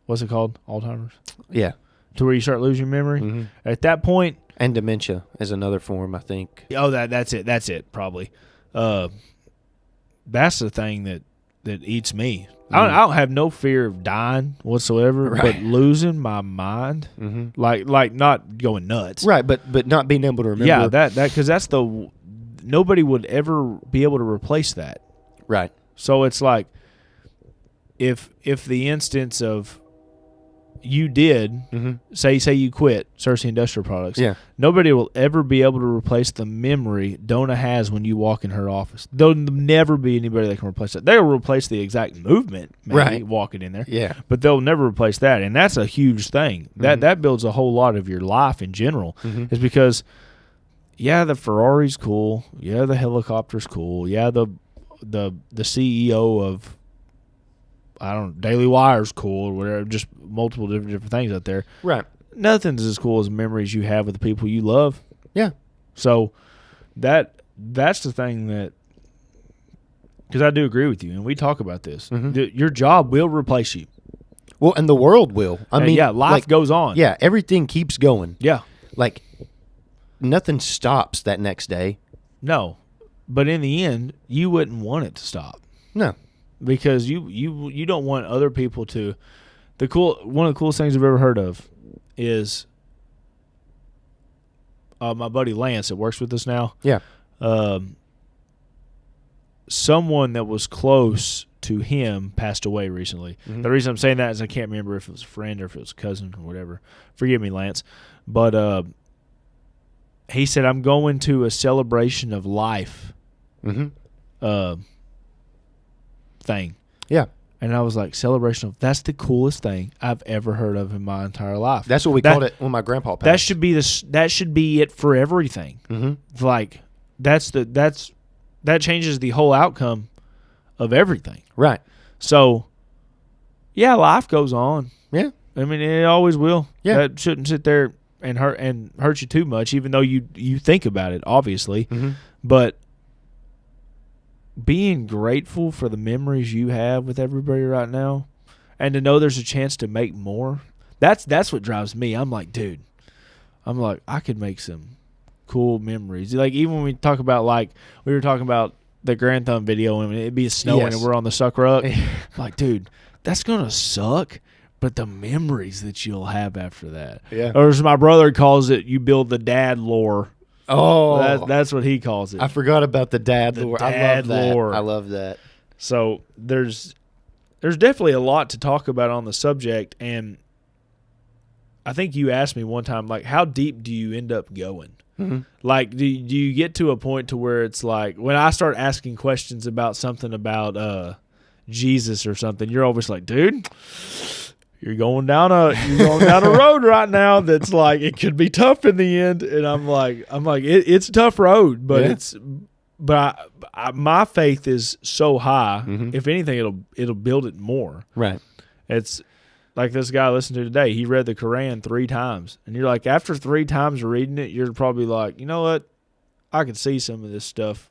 what's it called, Alzheimer's? Yeah. To where you start losing memory. At that point, and dementia is another form, I think. Oh, that's it. Probably. That's the thing that eats me. I don't have no fear of dying whatsoever, but losing my mind, like not going nuts, right? But not being able to remember. Yeah, that because that's nobody would ever be able to replace that, right? So it's like if the instance of you did say you quit Cersei Industrial Products, nobody will ever be able to replace the memory Donna has when you walk in her office. There'll never be anybody that can replace that. They'll replace the exact movement, maybe, walking in there, but they'll never replace that, and that's a huge thing. That builds a whole lot of your life in general, is because the Ferrari's cool, the helicopter's cool, the CEO of, I don't know, Daily Wire's cool or whatever, just multiple different things out there. Right. Nothing's as cool as memories you have with the people you love. Yeah. So that's the thing that, because I do agree with you, and we talk about this. Your job will replace you. Well, and the world will. I mean, life goes on. Yeah, everything keeps going. Yeah. Like, nothing stops that next day. No. But in the end, you wouldn't want it to stop. No. Because you don't want other people to. One of the coolest things I've ever heard of is my buddy Lance that works with us now. Yeah. Someone that was close to him passed away recently. The reason I'm saying that is I can't remember if it was a friend or if it was a cousin or whatever. Forgive me, Lance. But he said, I'm going to a celebration of life thing. Yeah. And I was like, that's the coolest thing I've ever heard of in my entire life. That's what we called it when my grandpa passed. That should be it for everything. Like that changes the whole outcome of everything. Right. So life goes on. Yeah. I mean, it always will. Yeah. That shouldn't sit there and hurt you too much, even though you think about it, obviously. But being grateful for the memories you have with everybody right now, and to know there's a chance to make more, that's what drives me. I'm like, dude, I could make some cool memories. Like, even when we talk about, like, we were talking about the Grand Thumb video, and it'd be snowing and we're on the suck ruck. I'm like, dude, that's going to suck, but the memories that you'll have after that. Yeah. Or as my brother calls it, you build the dad lore. Oh, that's what he calls it. I forgot about the dad lore. Dad lore. I love that. So there's definitely a lot to talk about on the subject, and I think you asked me one time, like, how deep do you end up going? Like, do you get to a point to where it's like, when I start asking questions about something about Jesus or something, you're always like, dude, you're going down a road right now that's like it could be tough in the end. And I'm like it's a tough road, but my faith is so high. Mm-hmm. If anything, it'll build it more. Right. It's like this guy I listened to today. He read the Quran 3 times, and you're like, after 3 times reading it, you're probably like, you know what? I could see some of this stuff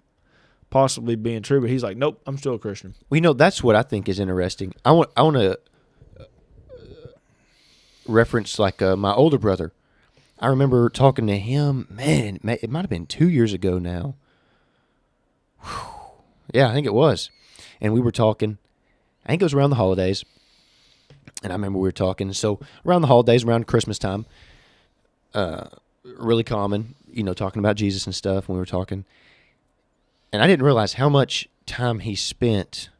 possibly being true, but he's like, nope, I'm still a Christian. Well, that's what I think is interesting. I want to reference like my older brother. I remember talking to him. Man, it might have been 2 years ago now. Whew. Yeah, I think it was. And we were talking. I think it was around the holidays. And I remember we were talking. So around the holidays, around Christmas time, really common, talking about Jesus and stuff when we were talking. And I didn't realize how much time he spent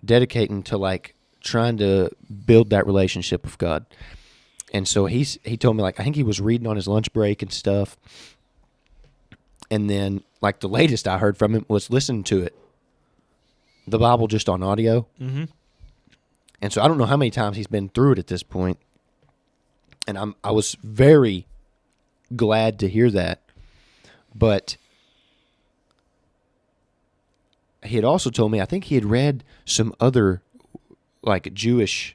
dedicating to like trying to build that relationship with God. And so he told me, like, I think he was reading on his lunch break and stuff. And then like the latest I heard from him was listening to it, the Bible just on audio. Mm-hmm. And so I don't know how many times he's been through it at this point. And I was very glad to hear that. But he had also told me, I think he had read some other like Jewish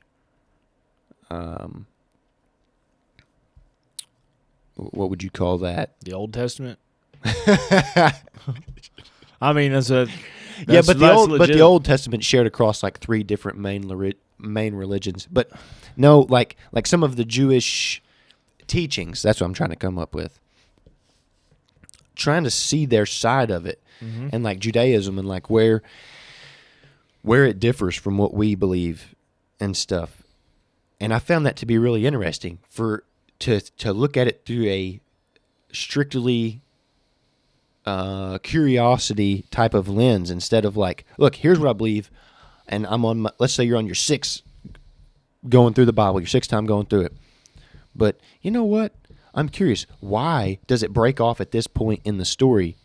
what would you call that? The Old Testament? I mean, but the Old Testament shared across like 3 different main religions. But no, like some of the Jewish teachings. That's what I'm trying to come up with. Trying to see their side of it, mm-hmm. and like Judaism and like where it differs from what we believe and stuff. And I found that to be really interesting to look at it through a strictly curiosity type of lens instead of like, look, here's what I believe, and I'm on let's say you're on your 6th going through the Bible, your 6th time going through it. But you know what? I'm curious, why does it break off at this point in the story,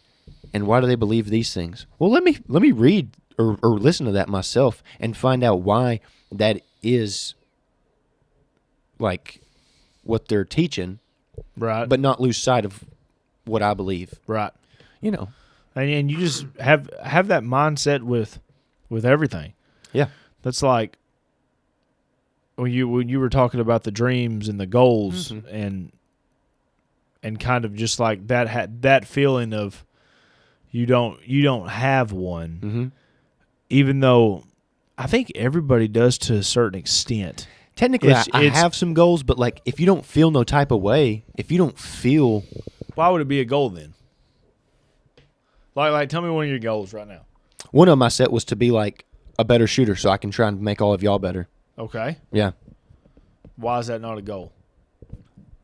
and why do they believe these things? Well, let me read or listen to that myself and find out why that is like what they're teaching, right? But not lose sight of what I believe, right? And you just have that mindset with everything. Yeah, that's like when you were talking about the dreams and the goals, mm-hmm. and kind of just like that feeling of you don't have one, mm-hmm. even though I think everybody does to a certain extent. Technically, I have some goals, but like if you don't feel no type of way, if you don't feel, why would it be a goal then? Like tell me one of your goals right now. One of them I set was to be like a better shooter, so I can try and make all of y'all better. Okay. Yeah. Why is that not a goal?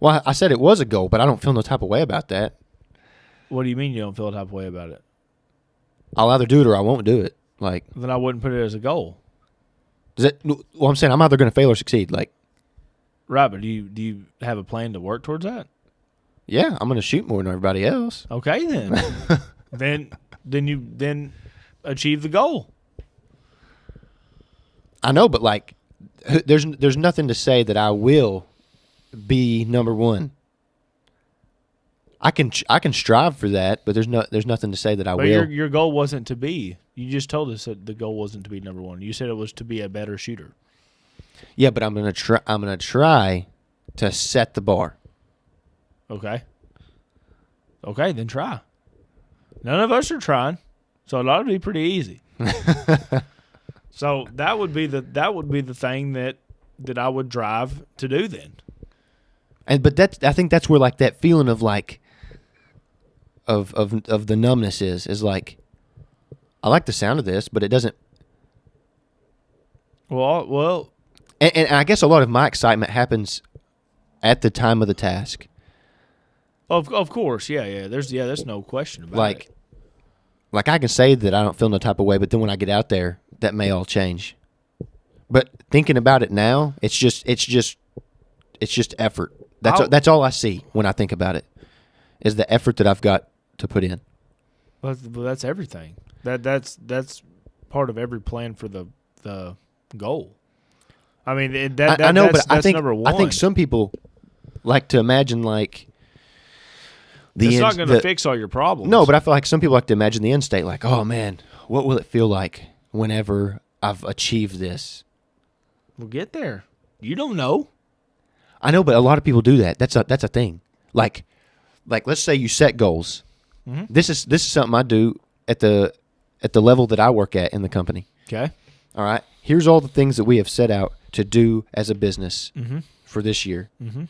Well, I said it was a goal, but I don't feel no type of way about that. What do you mean you don't feel a type of way about it? I'll either do it or I won't do it. Like, then I wouldn't put it as a goal. Well, I'm saying I'm either going to fail or succeed. Like, right, but do you have a plan to work towards that? Yeah, I'm going to shoot more than everybody else. Okay, then. then you achieve the goal. I know, but like, there's nothing to say that I will be number one. I can strive for that, but there's nothing to say that I will. But your goal wasn't to be. You just told us that the goal wasn't to be number one. You said it was to be a better shooter. Yeah, but I'm gonna try to set the bar. Okay. Okay, then try. None of us are trying, so it ought to be pretty easy. So that would be the thing that I would drive to do then. But I think that's where like that feeling of like of the numbness is like, I like the sound of this, but it doesn't. Well, and I guess a lot of my excitement happens at the time of the task. Of course, yeah. There's no question about it. Like I can say that I don't feel no type of way, but then when I get out there, that may all change. But thinking about it now, it's just effort. That's all I see when I think about it, is the effort that I've got to put in. Well, that's everything. That's part of every plan for the goal. I mean, I know, that's, but I think number one. I think some people like to imagine like it's not going to fix all your problems. No, but I feel like some people like to imagine the end state, like, oh man, what will it feel like whenever I've achieved this? We'll get there. You don't know. I know, but a lot of people do that. That's a thing. Like let's say you set goals. Mm-hmm. This is something I do at the level that I work at in the company. Okay. All right. Here's all the things that we have set out to do as a business mm-hmm. for this year. Mm-hmm.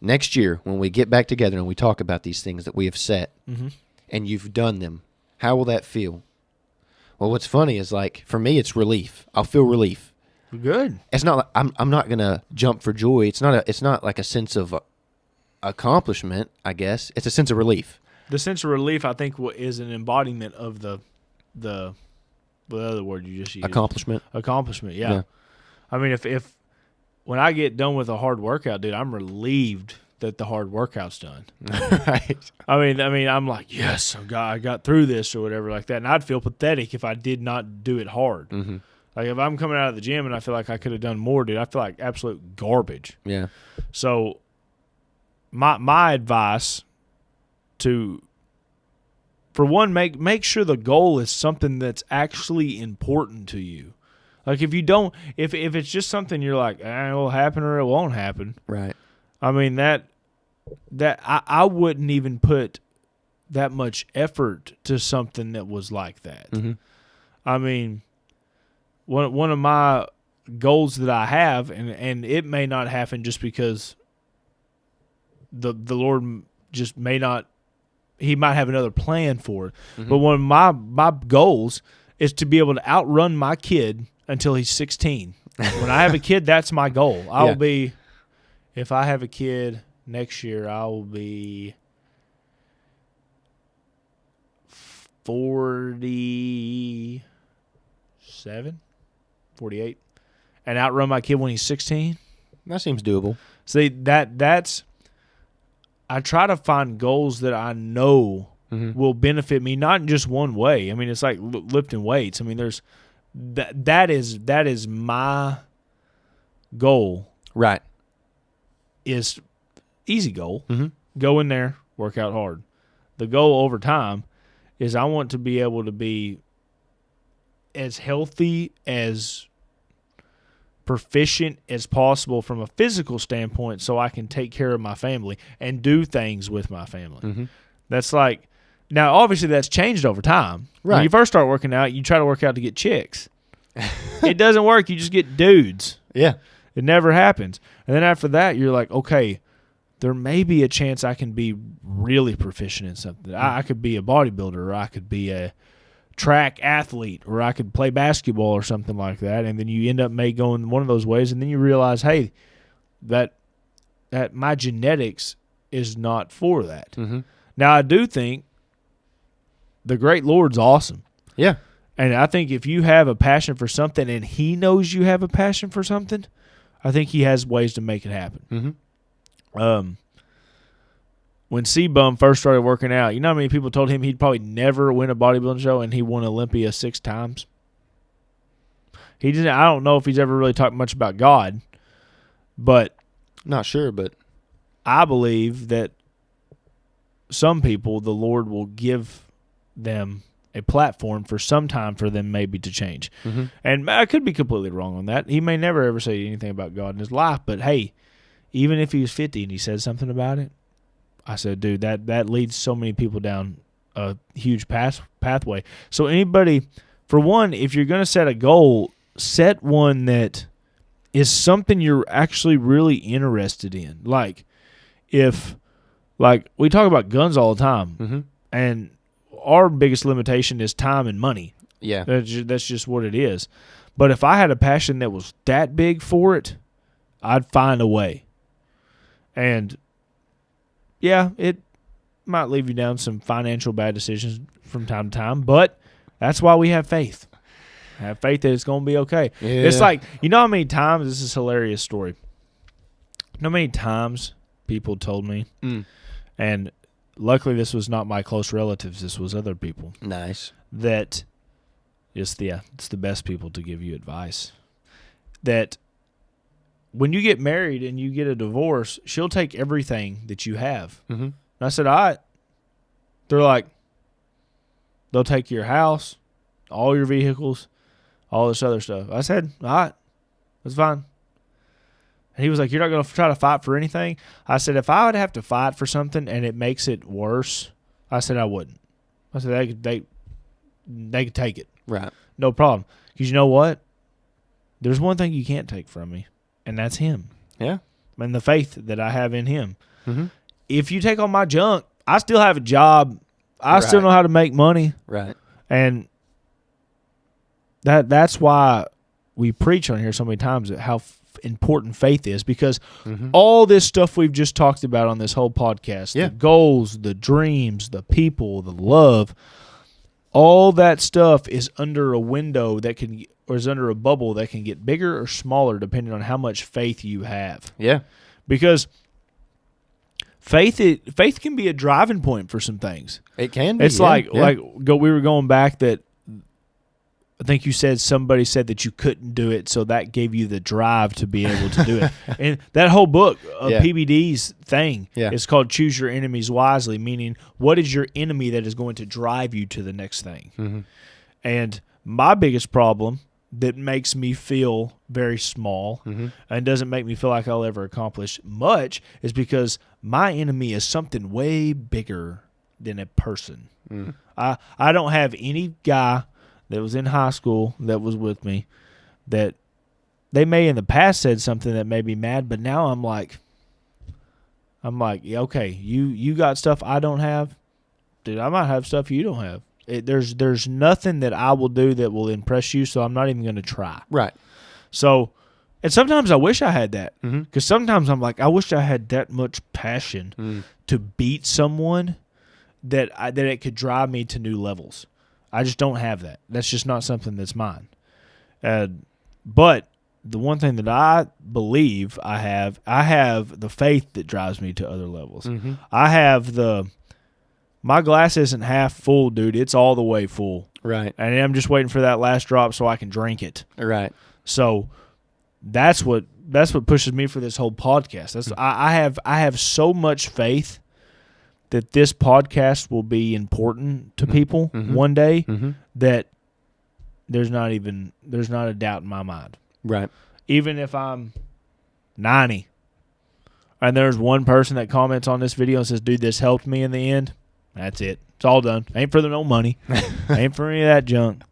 Next year, when we get back together and we talk about these things that we have set, mm-hmm. and you've done them, how will that feel? Well, what's funny is, like, for me, it's relief. I'll feel relief. Good. It's not like I'm not gonna jump for joy. It's not like a sense of accomplishment. I guess it's a sense of relief. The sense of relief, I think, is an embodiment of the other word you just used. Accomplishment. Accomplishment. Yeah. I mean, if when I get done with a hard workout, dude, I'm relieved that the hard workout's done. Right. I mean, I'm like, yes, I got through this or whatever like that, and I'd feel pathetic if I did not do it hard. Mm-hmm. Like if I'm coming out of the gym and I feel like I could have done more, dude, I feel like absolute garbage. Yeah. So my advice for one, make sure the goal is something that's actually important to you. Like if you don't, if it's just something you're like, it'll happen or it won't happen. Right. I mean that I wouldn't even put that much effort to something that was like that. Mm-hmm. I mean, one of my goals that I have, and it may not happen just because the Lord just may not, He might have another plan for it. Mm-hmm. But one of my goals is to be able to outrun my kid until he's 16. When I have a kid, that's my goal. I will be, if I have a kid next year, I will be 47, 48, and outrun my kid when he's 16. That seems doable. See, that's, I try to find goals that I know will benefit me, not in just one way. I mean, it's like lifting weights. I mean, there's that is my goal. Right. Is easy goal. Mm-hmm. Go in there, work out hard. The goal over time is I want to be able to be as healthy, as proficient as possible from a physical standpoint so I can take care of my family and do things with my family. Mm-hmm. That's like, now obviously that's changed over time. Right. When you first start working out, you try to work out to get chicks. It doesn't work. You just get dudes. Yeah. It never happens. And then after that, you're like, okay, there may be a chance I can be really proficient in something. I could be a bodybuilder, or I could be a track athlete, or I could play basketball or something like that. And then you end up going one of those ways, and then you realize, hey, that my genetics is not for that. Mm-hmm. Now, I do think the great Lord's awesome. Yeah. And I think if you have a passion for something and He knows you have a passion for something, I think He has ways to make it happen. Mm-hmm. When C-Bum first started working out, you know how many people told him he'd probably never win a bodybuilding show, and he won Olympia 6 times? He didn't. I don't know if he's ever really talked much about God, but Not sure, but I believe that some people, the Lord will give them a platform for some time for them maybe to change. Mm-hmm. And I could be completely wrong on that. He may never ever say anything about God in his life, but hey, even if he was 50 and he said something about it, I said, dude, that leads so many people down a huge pathway. So anybody, for one, if you're going to set a goal, set one that is something you're actually really interested in. Like we talk about guns all the time, and our biggest limitation is time and money. Yeah. That's just what it is. But if I had a passion that was that big for it, I'd find a way. And yeah, it might leave you down some financial bad decisions from time to time, but that's why we have faith. Have faith that it's going to be okay. Yeah. It's like, you know how many times, this is a hilarious story. You know how many times people told me, and luckily this was not my close relatives, this was other people. Nice. That it's the best people to give you advice. That when you get married and you get a divorce, she'll take everything that you have. Mm-hmm. And I said, all right. They're like, they'll take your house, all your vehicles, all this other stuff. I said, all right, that's fine. And he was like, you're not going to try to fight for anything? I said, if I would have to fight for something and it makes it worse, I said I wouldn't. I said they could take it. Right. No problem. Because you know what? There's one thing you can't take from me, and that's him. Yeah. And the faith that I have in him. Mm-hmm. If you take all my junk, I still have a job. I still know how to make money. Right. And that's why we preach on here so many times how important faith is, because all this stuff we've just talked about on this whole podcast, the goals, the dreams, the people, the love, all that stuff is under a window that can, or is under a bubble that can get bigger or smaller depending on how much faith you have. Yeah. Because faith can be a driving point for some things. It can be. It's we were going back that I think you said somebody said that you couldn't do it, so that gave you the drive to be able to do it. And that whole book of PBD's thing is called Choose Your Enemies Wisely, meaning what is your enemy that is going to drive you to the next thing. Mm-hmm. And my biggest problem that makes me feel very small and doesn't make me feel like I'll ever accomplish much is because my enemy is something way bigger than a person. Mm. I don't have any guy that was in high school that was with me that they may in the past said something that made me mad, but now I'm like, yeah, okay, you got stuff I don't have, dude. I might have stuff you don't have. There's nothing that I will do that will impress you, so I'm not even going to try. Right. So, and sometimes I wish I had that, because sometimes I'm like, I wish I had that much passion to beat someone that it could drive me to new levels. I just don't have that. That's just not something that's mine. But the one thing that I believe I have the faith that drives me to other levels. Mm-hmm. I have my glass isn't half full, dude. It's all the way full. Right. And I'm just waiting for that last drop so I can drink it. Right. So that's what pushes me for this whole podcast. I have so much faith that this podcast will be important to people one day that there's not a doubt in my mind. Right. Even if I'm 90 and there's one person that comments on this video and says, dude, this helped me in the end, that's it. It's all done. Ain't for the no money. Ain't for any of that junk.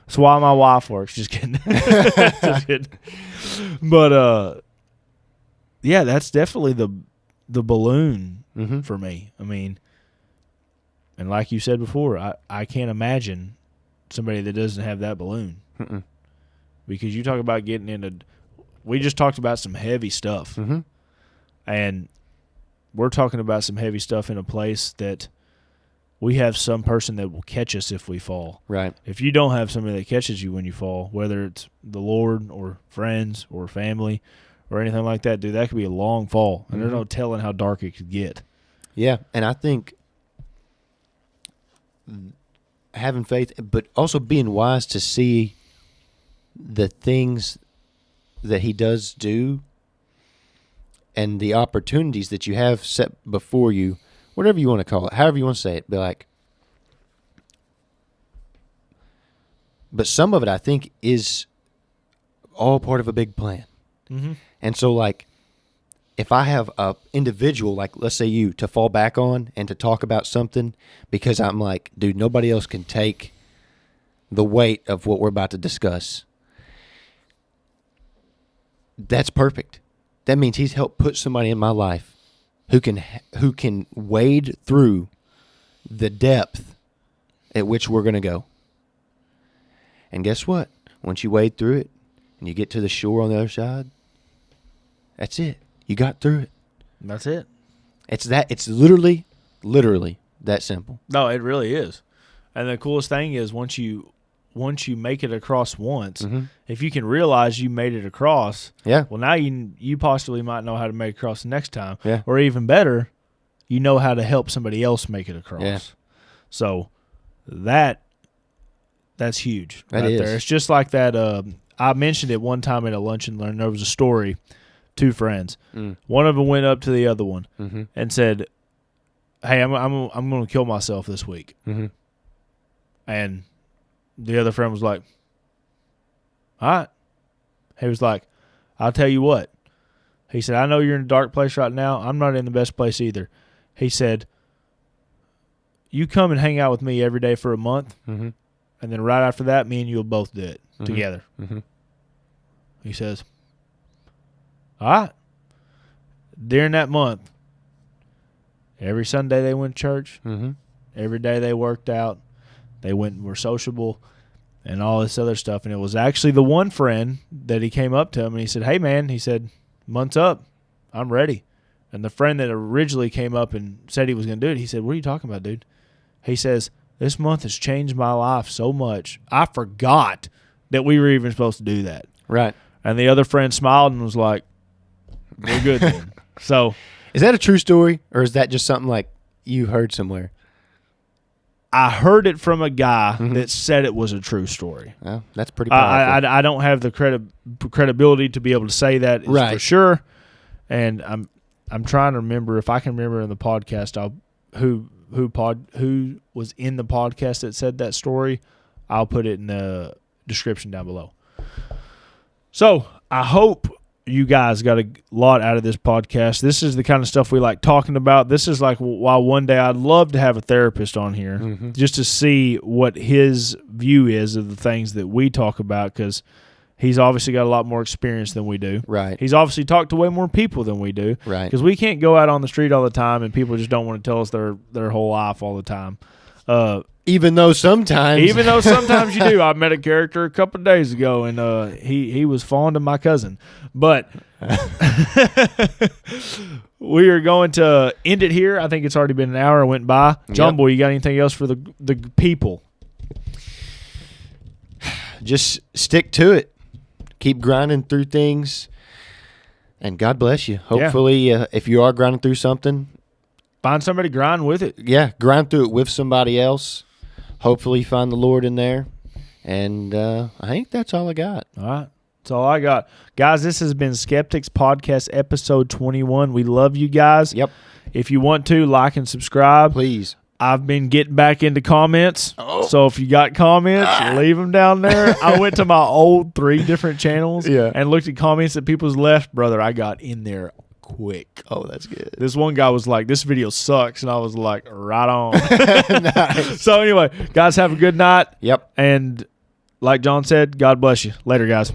That's why my wife works. Just kidding. Just kidding. But yeah, that's definitely the balloon for me. I mean, and like you said before, I can't imagine somebody that doesn't have that balloon. Mm-mm. Because you talk about getting into, we just talked about some heavy stuff. Mm-hmm. And we're talking about some heavy stuff in a place that we have some person that will catch us if we fall. Right. If you don't have somebody that catches you when you fall, whether it's the Lord or friends or family or anything like that, dude, that could be a long fall. And there's no telling how dark it could get. Yeah, and I think having faith, but also being wise to see the things that he does do and the opportunities that you have set before you, whatever you want to call it, however you want to say it, be like, but some of it I think is all part of a big plan. Mm-hmm. And so like, if I have a individual, like let's say you, to fall back on and to talk about something because I'm like, dude, nobody else can take the weight of what we're about to discuss, that's perfect. That means he's helped put somebody in my life who can wade through the depth at which we're going to go. And guess what? Once you wade through it and you get to the shore on the other side, that's it. You got through it. That's it. It's literally that simple. No, it really is. And the coolest thing is once you make it across once, if you can realize you made it across, well, now you possibly might know how to make it across the next time. Yeah. Or even better, you know how to help somebody else make it across. Yeah. So that's huge. That right is. There. It's just like that. I mentioned it one time at a lunch and learn. There was a story two friends. One of them went up to the other one and said, "Hey, I'm going to kill myself this week." And the other friend was like, "All right." He was like, "I'll tell you what." He said, "I know you're in a dark place right now. I'm not in the best place either." He said, "You come and hang out with me every day for a month, and then right after that, me and you will both do it together." He says, "All right." During that month, every Sunday they went to church. Every day they worked out. They went and were sociable and all this other stuff. And it was actually the one friend that he came up to him and he said, "Hey, man," he said, "month's up. I'm ready." And the friend that originally came up and said he was going to do it, he said, "What are you talking about, dude?" He says, "This month has changed my life so much. I forgot that we were even supposed to do that." Right. And the other friend smiled and was like, "We're good then." So, is that a true story, or is that just something like you heard somewhere? I heard it from a guy that said it was a true story. Well, that's pretty powerful. I don't have the credibility to be able to say that for sure. And I'm trying to remember if I can remember in the podcast who was in the podcast that said that story. I'll put it in the description down below. So I hope you guys got a lot out of this podcast. This is the kind of stuff we like talking about. This is like why one day I'd love to have a therapist on here just to see what his view is of the things that we talk about, because he's obviously got a lot more experience than we do. Right. He's obviously talked to way more people than we do. Right. Because we can't go out on the street all the time and people just don't want to tell us their whole life all the time. Even though sometimes you do. I met a character a couple of days ago, and he was fond of my cousin. But we are going to end it here. I think it's already been an hour went by. John Boy, you got anything else for the people? Just stick to it. Keep grinding through things, and God bless you. Hopefully, if you are grinding through something, find somebody to grind with it. Yeah, grind through it with somebody else. Hopefully, find the Lord in there. And I think that's all I got. All right. That's all I got. Guys, this has been Skeptics Podcast Episode 21. We love you guys. Yep. If you want to, like and subscribe. Please. I've been getting back into comments. So if you got comments, leave them down there. I went to my old 3 different channels and looked at comments that people's left. Brother, I got in there quick. Oh, that's good. This one guy was like, "This video sucks." And I was like, right on. Nice. So anyway, guys, have a good night. Yep. And like John said, God bless you. Later, guys.